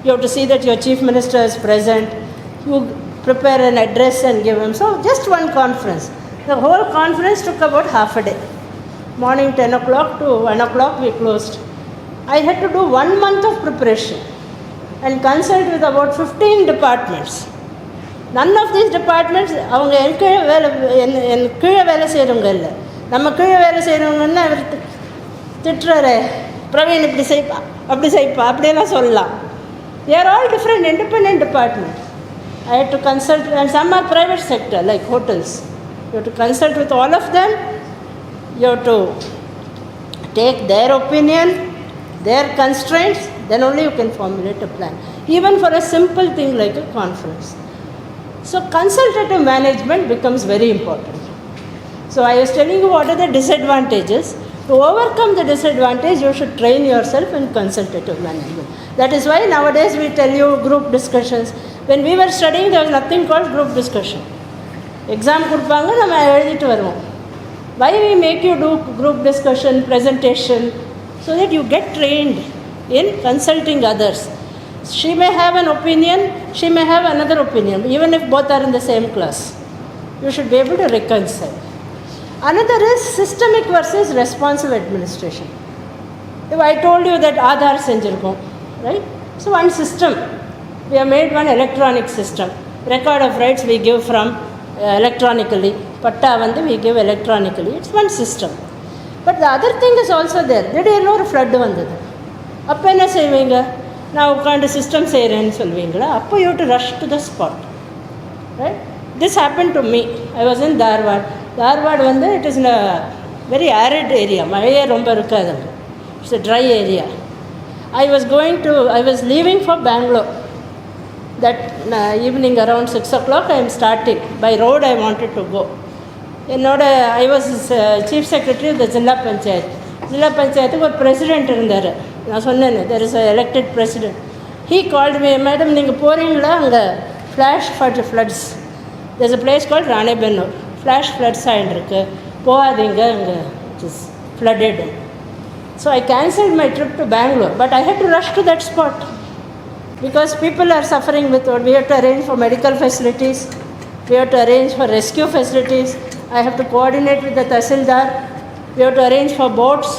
you have to see that your chief minister is present, you prepare an address and give him. So just one conference. The whole conference took about half a day. Morning 10 o'clock to 1 o'clock we closed. I had to do 1 month of preparation and consult with about 15 departments. None of these departments, அவங்க என் கீழே வேலை செய்கிறவங்க இல்லை. நம்ம கீழே வேலை செய்கிறவங்கன்னா அவர் திட்டுறாரு, பிரவீன் இப்படி செய்ப்பா அப்படி செய்ப்பா அப்படியெல்லாம் சொல்லலாம். They are all different independent departments. I had to consult, and some are private sector like hotels. You have to consult with all of them. You have to take their opinion, their constraints, then only you can formulate a plan. Even for a simple thing like a conference. So consultative management becomes very important. So I was telling you what are the disadvantages. To overcome the disadvantage, you should train yourself in consultative management. That is why nowadays we tell you group discussions. When we were studying, there was nothing called group discussion. Exam கொடுப்பாங்க, நம்ம எழுதிட்டு வருவோம். Why we make you do group discussion, presentation, so that you get trained in consulting others. She may have an opinion, she may have another opinion, even if both are in the same class. You should be able to reconcile. Another is systemic versus responsive administration. If I told you that Aadhaar செஞ்சிருக்கோம், right? So one system, we have made one electronic system. Record of rights we give from electronically, patta we give electronically. It's one system. But the other thing is also there. திடீர்னு ஒரு flood வந்தது, அப்போ என்ன செய்வீங்க? நான் உட்காந்து system செய்கிறேன்னு சொல்வீங்களா? அப்போ you to rush to the spot, right? This happen to me. I was in Dharwad. Dharwad it is in a very arid area, மழையே ரொம்ப இருக்காது, it's a try area. I was leaving for Bangalore. That evening around 6 o'clock I am starting. By road I wanted to go. I was chief secretary of the Zilla Panchayat. Zilla Panchayat ஒரு president இருந்தார். நான் சொன்னேன், there is a elected president. He called me, madam நீங்கள் போகிறீங்களா? அங்கே flash floods. There is a place called Ranebennur. Flash floods ஆகிட்டுருக்கு, போகாதீங்க, அங்கே it is flooded. So I cancelled my trip to Bangalore, but I had to rush to that spot because people are suffering with what. We have to arrange for medical facilities, we have to arrange for rescue facilities, I have to coordinate with the Tahsildar, we have to arrange for boats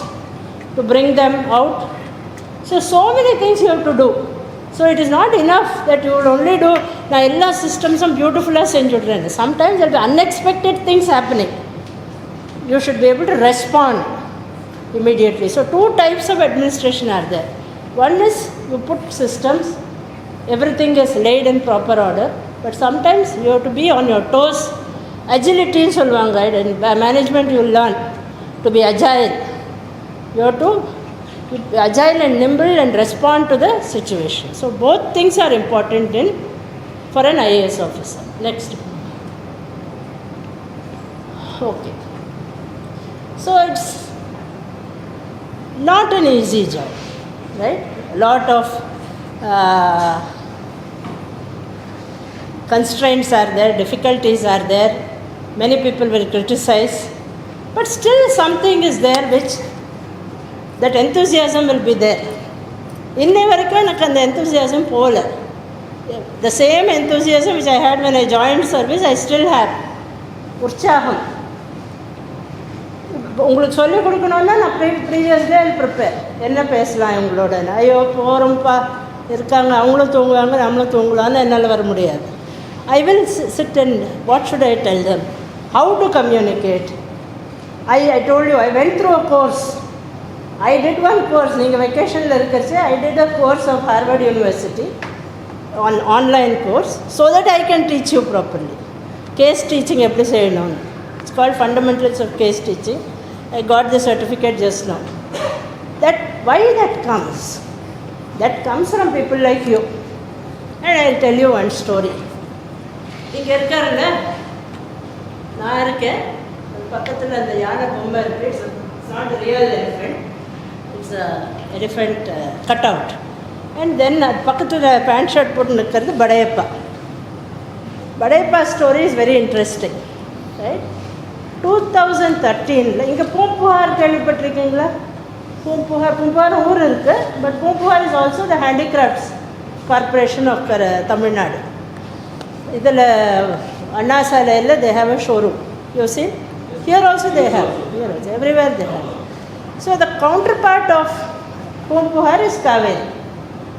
to bring them out. So many things you have to do. So it is not enough that you will only do, na ella systems are beautiful as senjudren. Sometimes there will be unexpected things happening. You should be able to respond immediately. So two types of administration are there. One is you put systems, everything is laid in proper order, but sometimes you have to be on your toes. Agility solvanga, and by management you will learn to be agile. You have to be agile and nimble and respond to the situation. So both things are important for an IAS officer. Next. Okay. So it's not an easy job, right? A lot of constraints are there, difficulties are there, many people will criticize, but still something is there which, that enthusiasm will be there. இன்னை வரைக்கும் எனக்கு அந்த enthusiasm போகல. The same enthusiasm which I had when I joined service, I still have. உற்சாகம் உங்களுக்கு சொல்லிக் கொடுக்கணுன்னா நான் previous day prepare என்ன பேசலாம் இவங்களோட. ஐயோ போகிறோம்ப்பா இருக்காங்க, அவங்களும் தூங்குவாங்க நம்மளும் தூங்கலான்னு என்னால் வர முடியாது. I will sit and what should I tell them? How to communicate? I told you, I went through a course. I did one course. நீங்கள் வெக்கேஷனில் இருக்கிறச்சு I did a course of Harvard University on online course so that I can teach you properly. Case teaching எப்படி செய்யணும்னு. It's called Fundamentals of Case Teaching. I got the certificate just now. Why that comes? That comes from people like you. And I'll tell you one story. இங்கே இருக்காருங்க, நான் இருக்கேன், பக்கத்தில் அந்த யானை பொம்மை இருக்குது. It's not a real elephant. It's a elephant cutout. And then பக்கத்தில் பேண்ட் ஷர்ட் போட்டு நிற்கிறது Padayappa. Padayappa story is very interesting. Right, 2013 இங்கே பூம்புகார் கேள்விப்பட்டிருக்கீங்களா? பூம்புகார் ஊர் இருக்குது. But Poompuhar is also the handicrafts corporation of Tamil Nadu. இதில் அண்ணா சாலையில் they have a showroom. You see, here also they have, here also, everywhere they have. So the counterpart of Pumpuhar is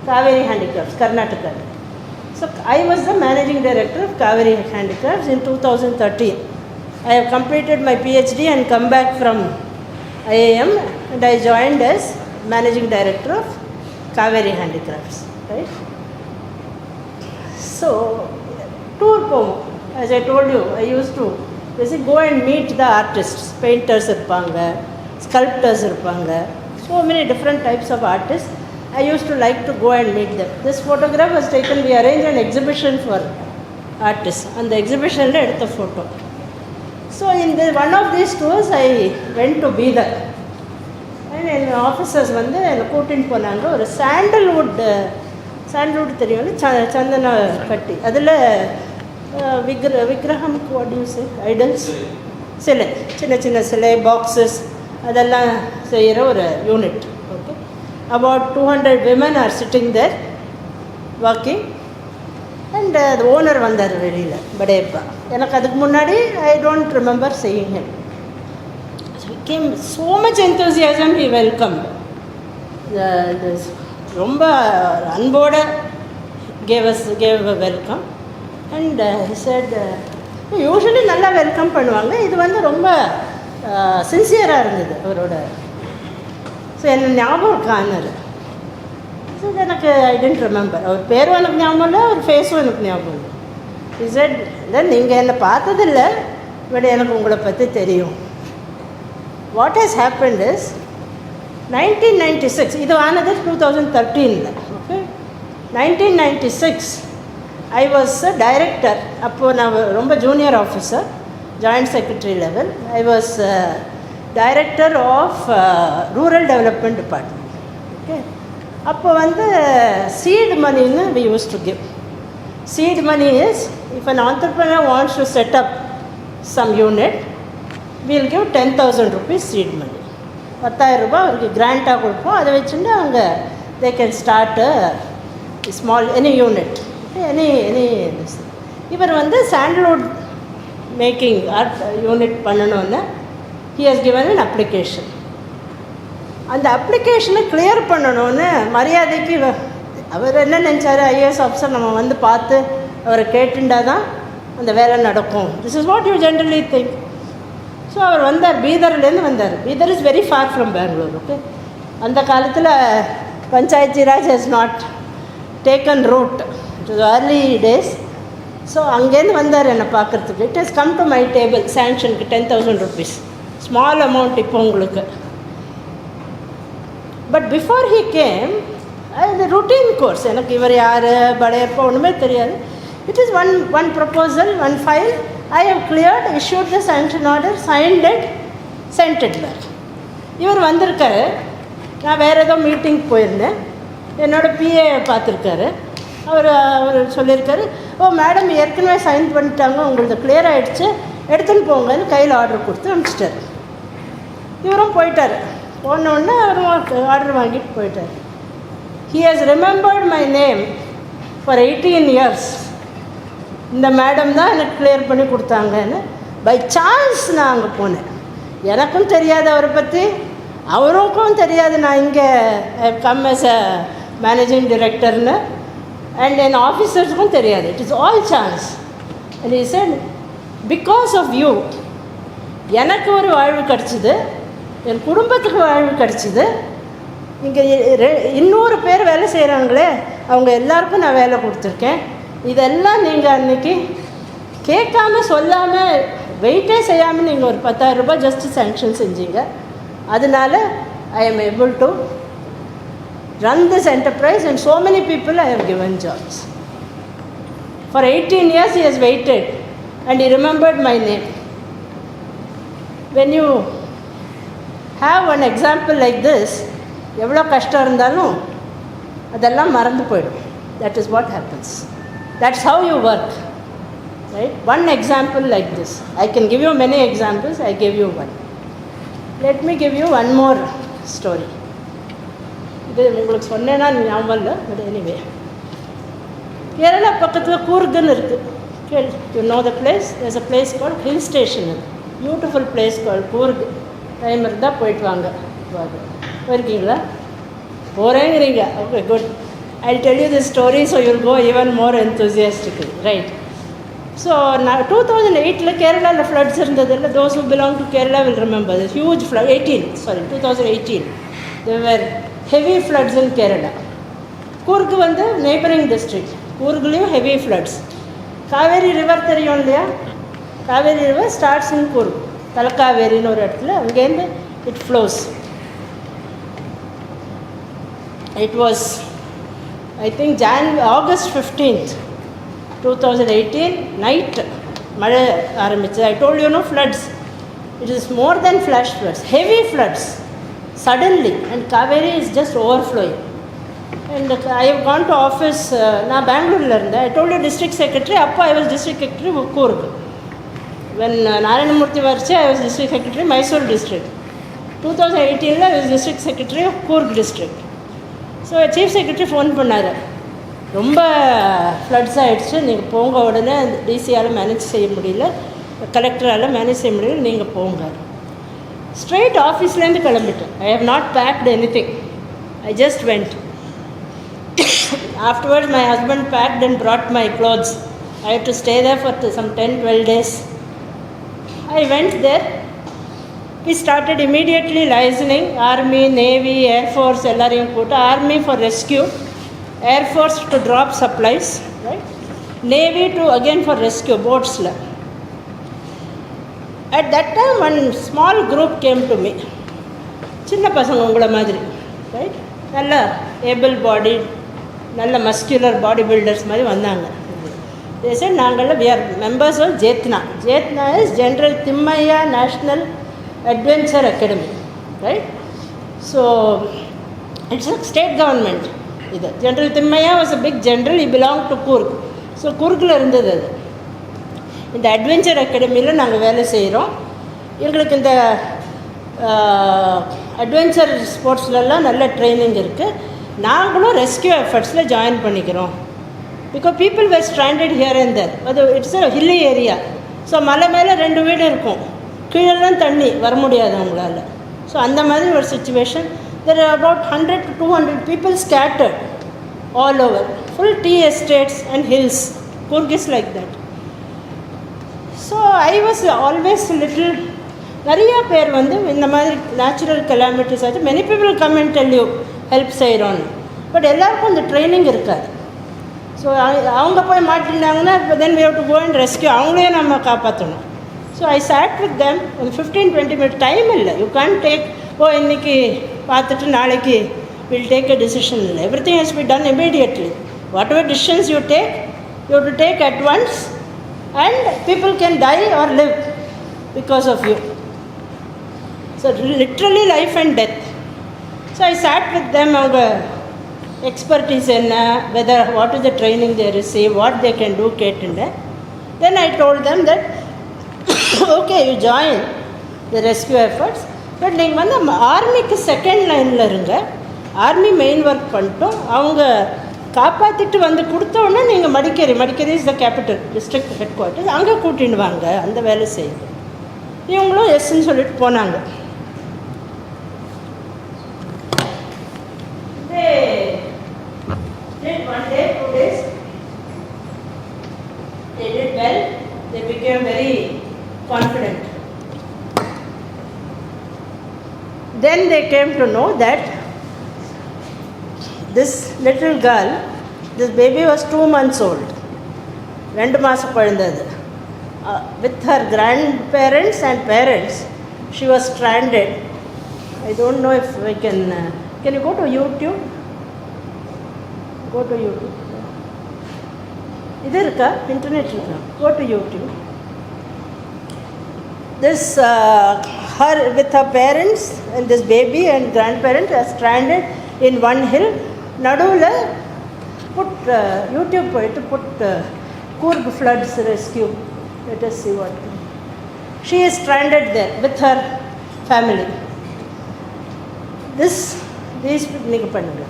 Kaveri Handicrafts, Karnataka. So I was the managing director of Kaveri Handicrafts in 2013. I have completed my PhD and come back from IIM, and I joined as managing director of Kaveri Handicrafts, right? So tour போவோம். As I told you, I used to basically go and meet the artists. Painters இருப்பாங்க, sculptors இருப்பாங்க, so many different types of artists. I used to like to go and meet them. This photograph was taken, we arranged an exhibition for artists. And the exhibition la edutha photo. So in one of these tours I went to Bidar. And in officers வந்து என்னை கூட்டின்னு போனாங்க. ஒரு sandalwood தெரியும், சந்தன கட்டி, அதில் விக்கிரகம் ஐடல்ஸ், சிலை, சின்ன சின்ன சிலை, பாக்ஸஸ், அதெல்லாம் செய்கிற ஒரு unit. Okay, about 200 women are sitting there working. And the owner வந்தார் வெளியில், படையப்பா. எனக்கு அதுக்கு முன்னாடி I don't remember seeing him. So he came, so much enthusiasm, he welcomed. ரொம்ப அன்போடு gave a welcome. And he said, usually நல்லா welcome பண்ணுவாங்க, இது வந்து ரொம்ப சின்சியராக இருந்தது அவரோட. ஸோ என்ன ஞாபகம் இருக்கான்னாரு. ஸோ எனக்கு ஐ டென்ட் ரிமெம்பர். அவர் பேரும் எனக்கு ஞாபகம் இல்லை, அவர் ஃபேஸும் எனக்கு ஞாபகம் இல்லை. he said, இல்லை நீங்கள் என்னை பார்த்ததில்லை, பட் எனக்கு உங்களை பற்றி தெரியும். வாட் ஹேஸ் ஹேப்பன்ட் இஸ் 1996, இது ஆனது 2013. Okay, 1996 I was a director. அப்போது நான் ரொம்ப junior officer, joint secretary level. I was director of rural development department. Okay, அப்போ வந்து seed moneyன்னு we used to give. Seed money is, if an entrepreneur wants to set up some unit, we'll give 10,000 rupees seed money. 10,000 ரூபாய் அவருக்கு கிராண்டாக கொடுப்போம். அதை வச்சுட்டு அவங்க they can start a small any unit, any this. இவர் வந்து sandalwood making art unit பண்ணணும்னு he has given an application. அந்த அப்ளிகேஷனை கிளியர் பண்ணணும்னு மரியாதைக்கு அவர் என்ன நினச்சார், ஐஏஎஸ் ஆஃபீஸர் நம்ம வந்து பார்த்து அவரை கேட்டுண்டா தான் அந்த வேலை நடக்கும். This is what you generally think. So அவர் வந்தார், பீதர்லேருந்து வந்தார். Bidar is very far from Bangalore. Okay, அந்த காலத்தில் panchayat Raj has not taken root, it was early days. So அங்கேருந்து வந்தார் என்னை பார்க்குறதுக்கு. It has come to my table, சாங்ஷனுக்கு 10,000 rupees, ஸ்மால் அமௌண்ட் இப்போ உங்களுக்கு. பட் பிஃபோர் ஹீ கேம், அது ருட்டீன் கோர்ஸ். எனக்கு இவர் யார், படையப்போ ஒன்றுமே தெரியாது. It is one proposal, one file. I have cleared, issued the sanction order, signed it, sent it back. இவர் வந்திருக்காரு. நான் வேறு ஏதோ மீட்டிங் போயிருந்தேன். என்னோடய பிஏ பார்த்துருக்காரு. அவர் சொல்லியிருக்காரு, ஓ மேடம் ஏற்கனவே சைன் பண்ணிட்டாங்க, உங்களுக்கு கிளியர் ஆகிடுச்சு, எடுத்துன்னு போங்கன்னு கையில் ஆர்டர் கொடுத்து அனுப்பிச்சிட்டார். இவரும் போயிட்டார். போனோடனே அவரும் ஆர்டர் வாங்கிட்டு போயிட்டார். He has remembered my name for 18 years. இந்த மேடம் தான் எனக்கு கிளியர் பண்ணி கொடுத்தாங்கன்னு பை சான்ஸ் நான் அங்கே போனேன். எனக்கும் தெரியாது அவரை பற்றி, அவருக்கும் தெரியாது நான் இங்கே கம் as a மேனேஜிங் டைரக்டர்னு, அண்ட் என் ஆஃபீஸர்ஸுக்கும் தெரியாது. It is all chance. And he said, because of you எனக்கு ஒரு வாழ்வு கிடச்சிது, என் குடும்பத்துக்கு வாழ்வு கிடச்சிது. இங்கே 200 பேர் வேலை செய்கிறாங்களே, அவங்க எல்லாருக்கும் நான் வேலை கொடுத்துருக்கேன். இதெல்லாம் நீங்கள் அன்றைக்கி கேட்காம சொல்லாமல் வெயிட்டே செய்யாமல் நீங்கள் ஒரு 10,000 ரூபாய் ஜஸ்ட் சேங்ஷன் செஞ்சீங்க. அதனால I am able to run this enterprise and so many people I have given jobs. For 18 years he has waited and he remembered my name. When you have an example like this, எவ்வளோ கஷ்டம் இருந்தாலும் அதெல்லாம் மறந்து போயிடும். That is what happens. That's how you work, right? One example like this. I can give you many examples. I gave you one. Let me give you one more story. இது உங்களுக்கு சொன்னேன்னா ஞாபகம் இல்லை, பட் எனிவே. கேரளா பக்கத்தில் கூர்குன்னு இருக்குது. You know the place? There's a place called Hill Station. Beautiful place called Coorg. Time இருந்தால் போயிட்டு வாங்க. போயிருக்கீங்களா? போகிறேங்கிறீங்க. Okay, good. I'll tell you this story so you'll go even more enthusiastically, right? So, 2008 Kerala floods irundadilla. Those who belong to Kerala will remember this huge flood. 2018 there were heavy floods in Kerala. Coorg vandu neighboring district. Coorgliyum heavy floods. Kaveri river theriyum illaya? Kaveri river starts in Coorg. Talakaveri nu oru edathila again it flows. It was, I think, August 15th, 2018, night, மழை ஆரம்பிச்சது. I told you, no, floods. It is more than flash floods, heavy floods, suddenly, and Kaveri is just overflowing. And I have gone to office, நான் பெங்களூரில் இருந்தேன். I told you district secretary, அப்போ I was district secretary Coorg. When Narayanamurthy varche, I was district secretary Mysore district. 2018 I was district secretary of Coorg district. So chief secretary phone பண்ணார், ரொம்ப floods ஆகிடுச்சு, நீங்கள் போங்க உடனே. டிசியால் manage செய்ய முடியல, கலெக்டரால் manage செய்ய முடியல, நீங்கள் போங்க. ஸ்ட்ரெயிட் ஆஃபீஸ்லேருந்து கிளம்பிட்டேன். I have not packed anything. I just went. Afterwards my husband packed and brought my clothes. I had to stay there for some 10-12 days. I went there. We started immediately licensing Army, Navy, Air Force, எல்லாரையும் கூட்டு. Army for rescue, Air Force to drop supplies, right? Navy to again for rescue, boatsல. At that time one small group came to me. சின்ன பசங்க உங்களை மாதிரி, right? நல்ல able bodied, நல்ல muscular body builders மாதிரி வந்தாங்க. They said, நாங்கள் we are members of JETNA. JETNA is General Thimmaiya National Adventure Academy, right? So it's a state government. இது General Thimmaiya was a big general. He belonged to Coorg. So கூர்கில் இருந்தது அது. இந்த adventure அகாடமியில் நாங்கள் வேலை செய்கிறோம். எங்களுக்கு இந்த அட்வென்ச்சர் ஸ்போர்ட்ஸ்லலாம் நல்ல ட்ரைனிங் இருக்குது. நாங்களும் ரெஸ்கியூ எஃபர்ட்ஸில் ஜாயின் பண்ணிக்கிறோம். Because people were stranded here and there. அது it's a hilly area. So மலை மேலே 2 வீடு இருக்கும், கீழெல்லாம் தண்ணி வர முடியாது அவங்களால. ஸோ அந்த மாதிரி ஒரு situation. There are about 100 to 200 people scattered all over. Full tea estates and hills. Coorg is like that. So I was always little. நிறையா பேர் வந்து இந்த மாதிரி நேச்சுரல் கெலாமிட்டிஸ் ஆச்சு. Many people come and tell you help செய்கிறோன்னு. But எல்லாருக்கும் இந்த training இருக்காது. ஸோ அவங்க போய் மாட்டினாங்கன்னா இப்போ then we have to go and rescue. அவங்களையும் நம்ம காப்பாற்றணும். So I sat with them. ஒரு 15-20 minutes டைம் இல்லை. யூ கேன் டேக், ஓ இன்றைக்கி பார்த்துட்டு நாளைக்கு வில் டேக் அ டிசிஷன் இல்லை. Everything has be done immediately. Whatever decisions you take, you to take at once and people can die or live because of you. So literally life and death. So I sat with them. அவங்க expertise என்ன, whether what is the training they receive, what they can do கேட்டுண்டேன். Then I told them that okay you join the rescue efforts, but நீங்கள் வந்து ஆர்மிக்கு second லைனில் இருங்க. Army main work பண்ணிட்டோம். அவங்க காப்பாற்றிட்டு வந்து கொடுத்தோன்னே நீங்கள் Madikeri is the capital district head quarters, அங்கே கூட்டின்னு வாங்க, அந்த வேலை செய்யுங்க. இவங்களும் எஸ்ன்னு சொல்லிட்டு போனாங்க. One day, 2 days, they did well, they became very confident. Then they came to know that this little girl, this baby was 2 months old, 2 மாசம் குழந்தை அது. With her grandparents and parents, she was stranded. I don't know if we can you go to YouTube? Go to YouTube. இது இருக்கா, internet இருக்கா? Go to YouTube. This her with her parents and this baby and grandparents are stranded in one hill. நடுவில் put YouTube போயிட்டு put Coorg floods rescue. Let us see what. She is stranded there with her family. These நீங்க பண்ணுங்க.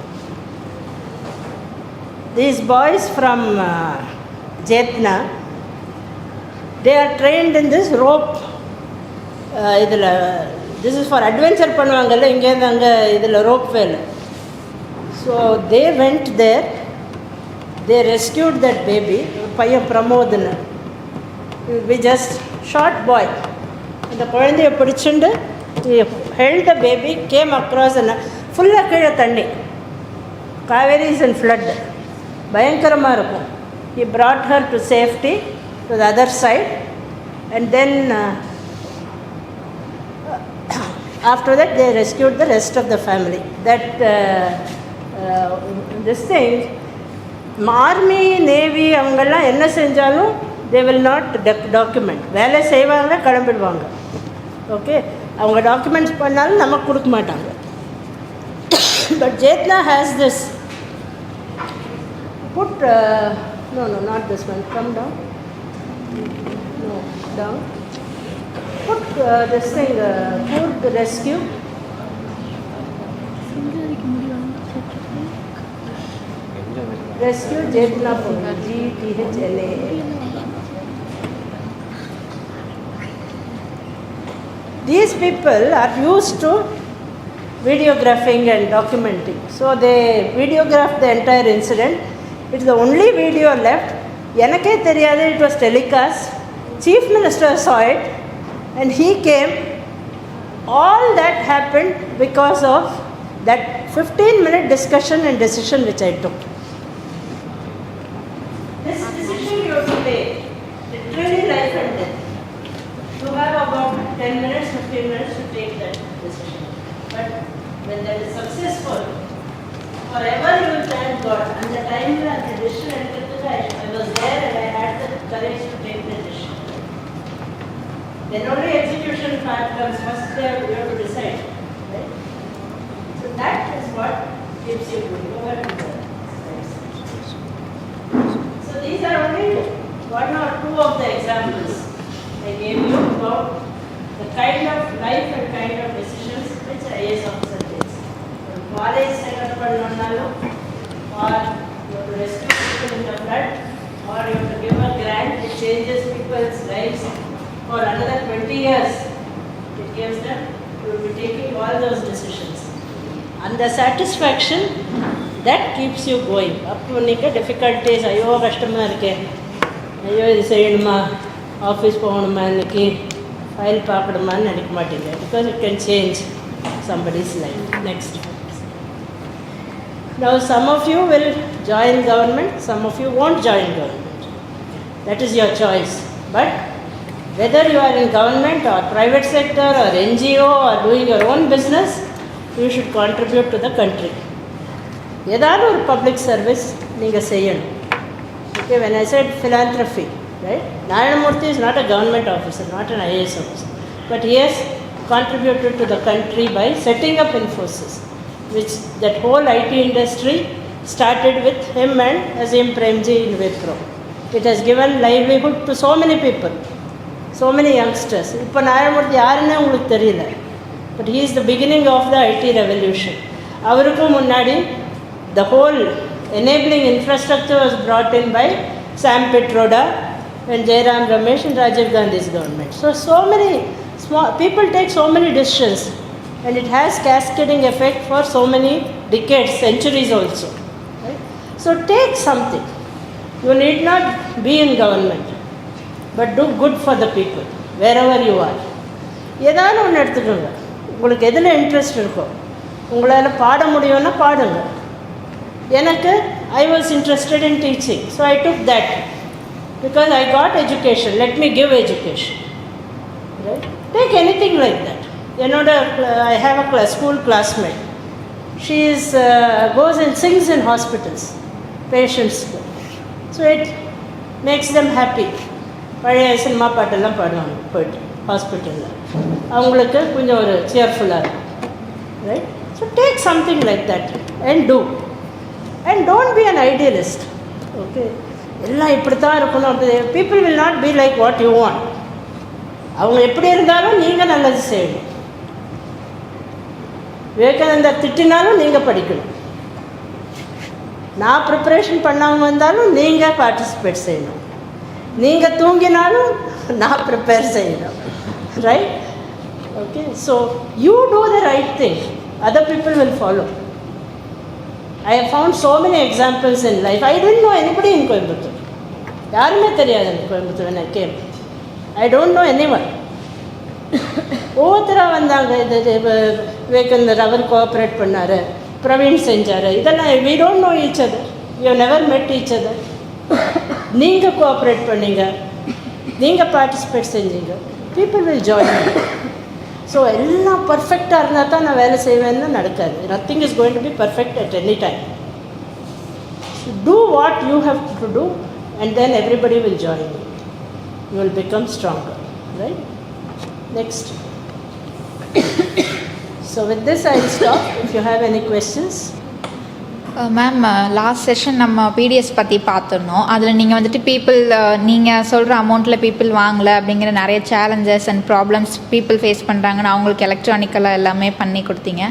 These boys from Jetna, they are trained in this rope. இதில் this is for adventure பண்ணுவாங்கல்ல, இங்கேருந்து அங்கே இதில் rope வேலை. So they went there, they rescued that baby. பையன் பிரமோத்னு, he will be just short boy. அந்த குழந்தைய பிடிச்சுண்டு he held the baby, came across and ஃபுல்லாக கீழே தண்ணி, காவேரி is in flood, பயங்கரமாக இருக்கும். He brought her to safety to the other side, and then after that they rescued the rest of the family. That this thing, army navy அவங்கெல்லாம் என்ன செஞ்சாலும் they will not document. வேலை செய்வாங்க, கிளம்பிடுவாங்க. Okay, அவங்க documents பண்ணாலும் நமக்கு கொடுக்க மாட்டாங்க. But Jetna has this. Put no, not this one. Come down. No, down. Put this thing, Coorg rescue. Rescue Jetna Police, GTHLA. These people are used to videographing and documenting. So they videographed the entire incident. It's the only video left. எனக்கே தெரியாது, it was telecast. Chief Minister saw it and he came. All that happened because of that 15-minute discussion and decision which I took. This decision you have to take, literally life and death. You have about 10 minutes, 15 minutes to take that decision. But when that is successful, forever you will thank God. And the time and the decision, I was there and I had the courage to take the decision. Then only execution part comes. First there you have to decide. Right? So that is what keeps you going. Over to the next. So these are only 1 or 2 of the examples I gave you about the kind of life and kind of decisions which IAS officer takes. College set up pannanalo, or you have to rescue people in the flood, or you have to give a grant which changes people's lives for another 20 years. It gives them, you will be taking all those decisions. And the satisfaction that keeps you going. Appo ninge difficulties, ayyo kashtamma irukke, ayyo idu seiyuma, office poganuma, inniki file paakaduma nu nenikka maatinga, because it can change somebody's life. Next. Now some of you will join government, some of you won't join government. That is your choice. But whether you are in government or private sector or NGO or doing your own business, you should contribute to the country. ஏதாவது ஒரு public service நீங்கள் செய்யணும். Okay, when I said philanthropy, right? Nayanamurthy is not a government officer, not an IAS officer, but he has contributed to the country by setting up Infosys, which that whole IT industry started with him and Azim Premji in Wipro. It has given livelihood to so many people, so many youngsters. இப்போ நாராயணமூர்த்தி யாருன்னே உங்களுக்கு தெரியல, but he is the beginning of the IT revolution. அவருக்கும் முன்னாடி the whole enabling infrastructure was brought in by Sam Pitroda and Jairam Ramesh and Rajiv Gandhi's government. So many small people take so many decisions, and it has cascading effect for so many decades, centuries also. Right? So take something. You need not be in government, but do good for the people wherever you are. ஏதாவது ஒன்று எடுத்துக்கோங்க. உங்களுக்கு எதில் interest இருக்கோ, உங்களால் பாட முடியும்னா பாடுங்க. எனக்கு I was interested in teaching, so I took that because I got education. Let me give education. Right? Take anything like that. I have a school classmate. She goes and sings in hospitals, patients. So it makes them happy. பழைய cinema பாட்டெல்லாம் பாடுவாங்க போய்ட்டு ஹாஸ்பிட்டலில், அவங்களுக்கு கொஞ்சம் ஒரு சியர்ஃபுல்லாக இருக்கும். Right? So take something like that and do, and don't be an idealist. Okay, எல்லாம் இப்படி தான் இருக்கணும். அப்படி people will not be like what you want. அவங்க எப்படி இருந்தாலும் நீங்கள் நல்லது செய்யணும். விவேகானந்தர் திட்டினாலும் நீங்கள் படிக்கணும். நான் ப்ரிப்பரேஷன் பண்ணாமல் வந்தாலும் நீங்கள் பார்ட்டிசிபேட் செய்யணும். நீங்கள் தூங்கினாலும் நான் ப்ரிப்பேர் செய்யணும். Right? Okay, so you do the right thing, other people will follow. I have found so many examples in life. I didn't know anybody in Coimbatore. யாருமே தெரியாது எனக்கு Coimbatore. when I came, I don't know anyone. ஒவ்வொருத்தராக வந்தாங்க. இது விவேகானந்தர் அவர் cooperate பண்ணார், பிரவீன் செஞ்சார், இதெல்லாம் we don't know each other. We have never met each other. நீங்கள் கோஆப்ரேட் பண்ணீங்க, நீங்கள் பார்ட்டிசிபேட் செஞ்சீங்க, people will join you. So எல்லாம் பர்ஃபெக்டாக இருந்தால் தான் நான் வேலை செய்வேன்னு நடக்காது. Nothing is going to be perfect at any time. Do what you have to do and then everybody will join you. You will become stronger. Right? Next. So with this I will stop. If you have any questions. Ma'am, last session நம்ம PDS பற்றி பார்த்துருந்தோம். அதில் நீங்கள் வந்துட்டு people, நீங்கள் சொல்கிற அமௌண்ட்டில் people வாங்கலை அப்படிங்கிற நிறைய challenges and problems people face பண்ணுறாங்கன்னு அவங்களுக்கு எலக்ட்ரானிக்கலாக எல்லாமே பண்ணி கொடுத்தீங்க.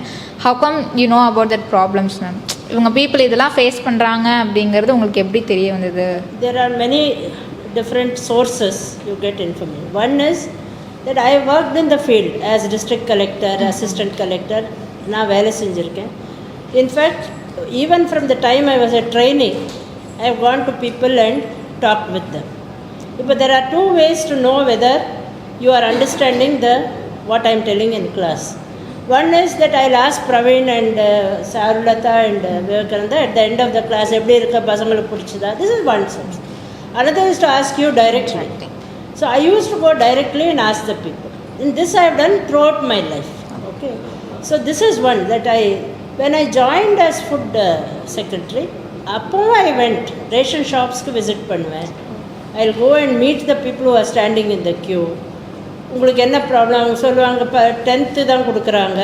How come you know about that problems ma'am? இவங்க பீப்புள் இதெல்லாம் ஃபேஸ் பண்ணுறாங்க அப்படிங்கிறது உங்களுக்கு எப்படி தெரிய வந்தது? There are many different sources you get information. One is that I worked in the field as district collector, assistant collector. நான் வேலை செஞ்சுருக்கேன். In fact, even from the time I was a trainee, I have gone to people and talked with them. But there are two ways to know whether you are understanding what I am telling in class. One is that I'll ask Praveen and Sarulata and Vivekananda at the end of the class, எப்படி இருக்க பசங்களுக்கு பிடிச்சதா? This is one source. Another is to ask you directly. So I used to go directly and ask the people. And this I have done throughout my life. Okay. So this is one that when I joined as food secretary, அப்போவும் I went ration shops-க்கு visit பண்ணுவேன். I'll go and meet the people who are standing in the queue. உங்களுக்கு என்ன problem? அவங்க சொல்லுவாங்க, இப்போ 10th தான் கொடுக்குறாங்க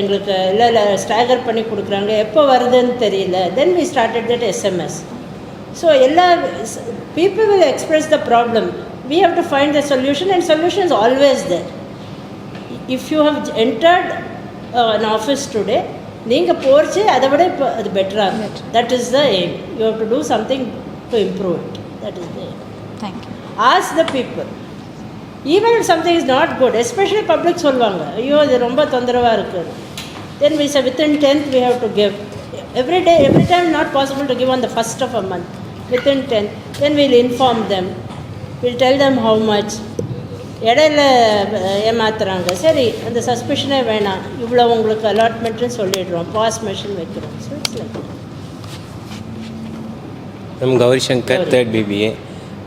எங்களுக்கு, இல்லை ஸ்டாகர் பண்ணி கொடுக்குறாங்க, எப்போ வருதுன்னு தெரியல. தென் we started that SMS. So எல்லா people will express the problem. We have to find the solution, and solution is always there. If you have entered an office today, நீங்கள் போச்சு அதை விட இப்போ அது பெட்டராக. That is the aim. You have to do something to improve it. That is the aim. Thank you. Ask the people. Even if something is not good, especially public சொல்லுவாங்க, ஐயோ இது ரொம்ப தொந்தரவாக இருக்குது. தென் we say within 10th we have to give. Every day, every time not possible to give on the 1st of a month. Within 10th, then we'll inform them. We'll tell them how much. இடையில ஏமாத்துறாங்க, சரி அந்த சஸ்பிஷனே வேணாம், இவ்வளோ உங்களுக்கு அலாட்மெண்ட்னு சொல்லிடுறோம், POS machine வைக்கிறோம். So it's like. Ma'am Gauri Shankar, 3rd BBA.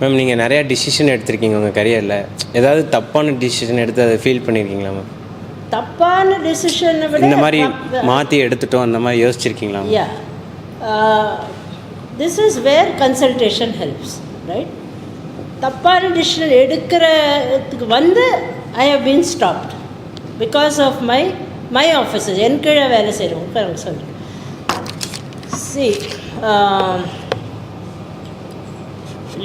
Ma'am நீங்கள் நிறையா டிசிஷன் எடுத்திருக்கீங்க உங்கள் கரியரில். ஏதாவது தப்பான டிசிஷன் எடுத்து அதை ஃபீல் பண்ணியிருக்கீங்களா மேம்? தப்பான டிசிஷனை விட இந்த மாதிரி மாற்றி எடுத்துட்டோம் அந்த மாதிரி யோசிச்சிருக்கீங்களா? Yeah, this is where consultation helps. Right? தப்பான டிசிஷன் எடுக்கிறதுக்கு I have been stopped because of my officers. என் கீழே வேலை செய்கிறவங்க அவங்க சொல்கிறேன். சி,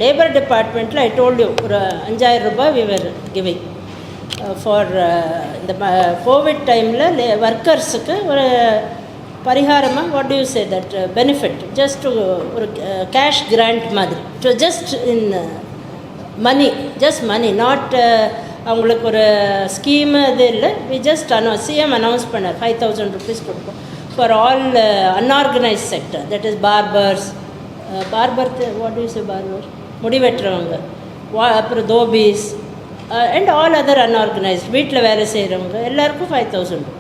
லேபர் டிபார்ட்மெண்ட்டில் ஐ டோல்ட் யூ ஒரு 5000 ரூபாய் we were giving ஃபார் இந்த கோவிட் டைமில் ஒர்க்கர்ஸுக்கு ஒரு பரிகாரமா, what do you say, that benefit, just ஒரு cash grant மாதிரி, so just in money, just money, not அவங்களுக்கு ஒரு ஸ்கீம் அது இல்லை. we just CM announce பண்ணார் 5,000 rupees கொடுப்போம் for all unorganized sector, that is barbers, what do you say, barber, முடி வெட்டுறவங்க, அப்புறம் தோபீஸ் and all other unorganized, வீட்டில் வேலை செய்கிறவங்க எல்லாருக்கும் 5,000 rupees.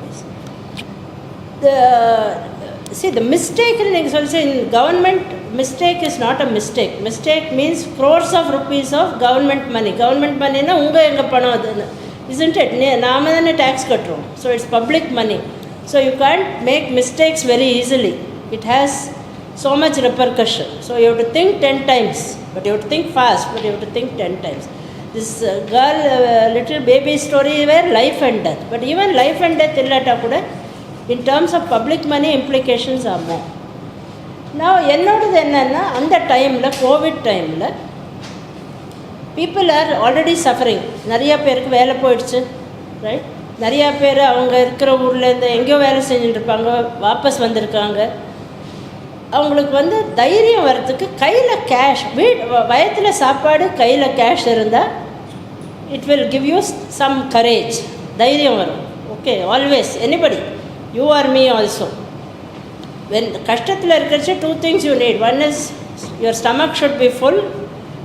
The mistake in government, mistake is not a mistake. Mistake means crores of rupees of government money. Government money na unga enga panam adana, isn't it? Naama thane tax kattrom, so it's public money. So you can't make mistakes very easily. It has so much repercussion. So you have to think 10 times, but you have to think fast, but you have to think 10 times. This girl, little baby story where life and death, but even life and death illata kuda, in terms of public money implications are more. Now என்னோடது என்னன்னா, அந்த டைமில், Covid டைமில் people are already suffering. நிறையா பேருக்கு வேலை போயிடுச்சு, right? நிறையா பேர் அவங்க இருக்கிற ஊர்லேருந்து எங்கேயோ வேலை செஞ்சுட்டுருப்பாங்க, வாபஸ் வந்திருக்காங்க. அவங்களுக்கு தைரியம் வர்றதுக்கு கையில் கேஷ், வயத்தில் சாப்பாடு, கையில் கேஷ் இருந்தால் it will give you some courage, தைரியம் வரும். Okay, always anybody, you or me also, when கஷ்டத்தில் இருக்கிறச்சு, 2 things you need. One is your stomach should be full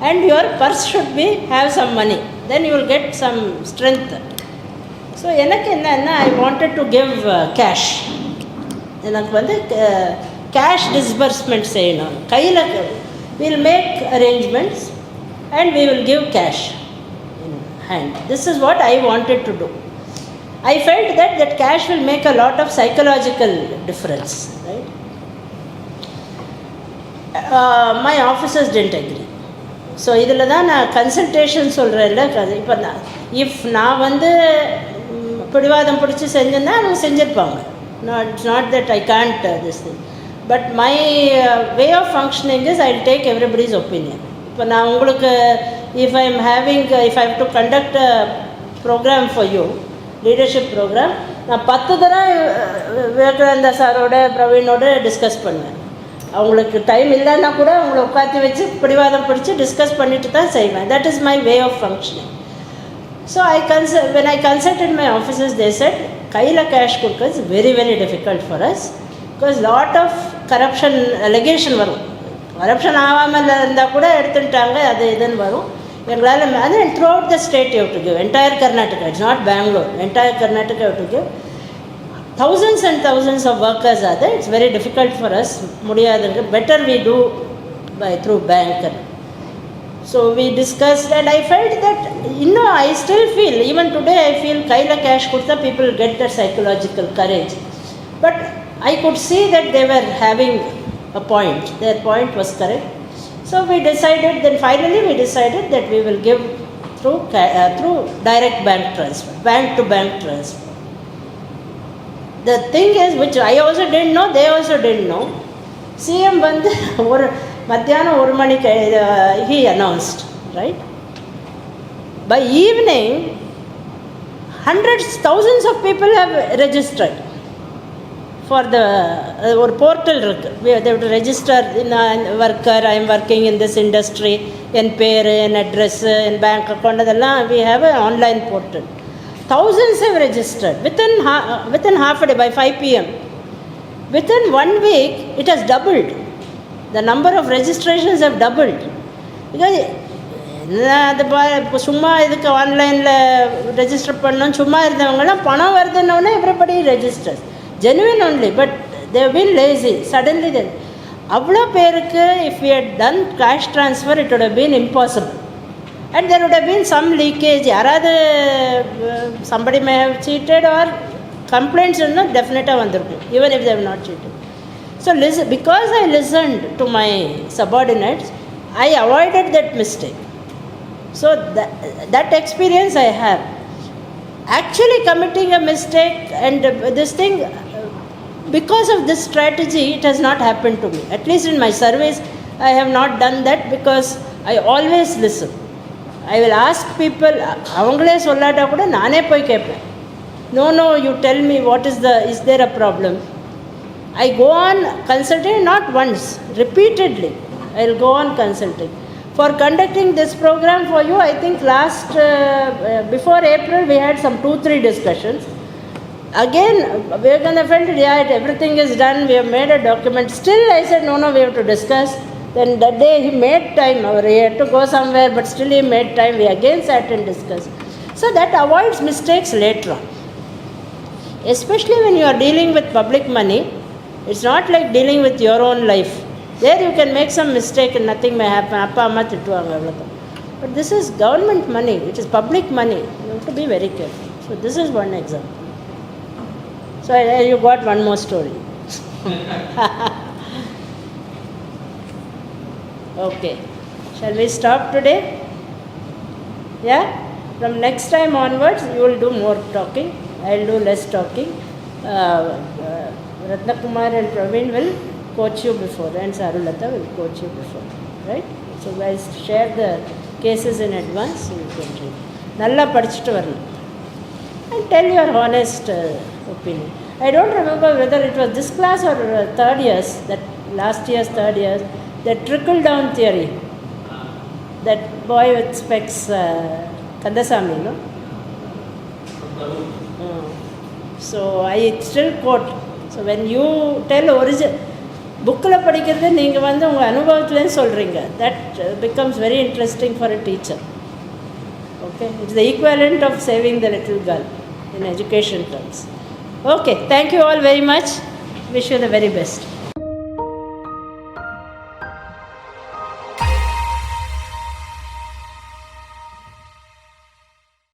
and your purse should be have some money, then you will get some strength. So எனக்கு என்னன்னா, I wanted to give cash. எனக்கு cash disbursement செய்யணும் கையில். we'll make arrangements and we will give cash in hand. This is what I wanted to do. I felt that cash will make a lot of psychological difference, right? My officers didn't agree. So இதில் தான் நான் consultation சொல்கிறேன்ல. இப்போ if நான் பிடிவாதம் பிடிச்சி செஞ்சேன்னா அவங்க செஞ்சுருப்பாங்க. It's not that I can't this thing. But my way of functioning is I'll take everybody's opinion. இப்போ நான் உங்களுக்கு, if I have to conduct a program for you, leadership programme, நான் 10 தடவை விவேகானந்தா சாரோட, பிரவீனோட டிஸ்கஸ் பண்ணுவேன். அவங்களுக்கு டைம் இல்லைன்னா கூட அவங்கள உட்காந்து வச்சு பிடிவாதம் பிடிச்சி டிஸ்கஸ் பண்ணிட்டு தான் செய்வேன். That is my way of functioning. So when I consulted my officers, they said கையில் கேஷ் கொடுக்கறது very very difficult for us, because lot of corruption allegation வரும். கரப்ஷன் ஆகாமல் இருந்தால் கூட எடுத்துட்டாங்க, அது இதுன்னு வரும். எங்களால் அது throughout the state you to give, entire Karnataka, it's not Bangalore, entire Karnataka you to give. thousands and thousands of workers are there. It's very difficult for us. முடியாதுங்க, better we do through bank. So we discussed and I felt that, I still feel, even today I feel கையில் cash கொடுத்தா people get that psychological courage. But I could see that they were having a point. Their point was correct. So we decided, then finally we decided that we will give through direct bank transfer, bank to bank transfer. The thing is, which I also didn't know, they also didn't know, CM ஒரு மத்தியானம் 1 மணிக்கு he announced, right? By evening, hundreds, thousands of people have registered for the ஒரு portal இருக்குது. they have to register in worker, I am working in this industry, என் பேர், என் address, என் bank account, அதெல்லாம் we have an online portal. Thousands have registered within half a day, by 5 p.m. Within 1 week, it has doubled. The number of registrations have doubled. Because அது சும்மா இதுக்கு ஆன்லைனில் register பண்ணணும், சும்மா இருந்தவங்கலாம் பணம் வருதுன்னொன்னே everybody registers. Genuine only, but they have been lazy. Suddenly then, அவ்வளோ பேருக்கு, if we had done cash transfer, it would have been impossible. And there would have been some leakage. யாராவது somebody may have cheated or complaints definitely வந்திருக்கும், even if they have not cheated. So because I listened to my subordinates, I avoided that mistake. So that experience I have. Actually committing a mistake and this thing, because of this strategy, it has not happened to me. At least in my service, I have not done that, because I always listen. I will ask people, avangale sollata kuda naane poi keppen. No, you tell me, is there a problem? I go on consulting not once, repeatedly. I will go on consulting. For conducting this program for you, I think before April we had some 2-3 discussions. Again, we are going to felt, yeah, everything is done, we have made a document. Still I said, no, we have to discuss. Then that day he made time, he had to go somewhere, but still he made time. We again sat and discussed. So that avoids mistakes later on. Especially when you are dealing with public money, it's not like dealing with your own life. There you can make some mistake and nothing may happen. Appa amma thittuvaanga avladha. But this is government money, it is public money. You have to be very careful. So this is one example. So you got one more story. Okay. Shall we stop today? Yeah? From next time onwards, you will do more talking. I will do less talking. Ratnakumar and Praveen will coach you before, and Sarulata will coach you before. Right? So guys, share the cases in advance. So you can read. Nalla padichittu varana. And tell your honest opinion. I don't remember whether it was this class or third years, that last year's third years, that trickle down theory. That boy with specs, Kandasamy, no? So I still quote. So when you tell origin, புக்கில் படிக்கிறது நீங்கள் வந்து உங்கள் அனுபவத்துலேருந்து சொல்கிறீங்க, that becomes very interesting for a teacher. Okay, it's the equivalent of saving the little girl in education terms. Okay, thank you all very much. Wish you the very best.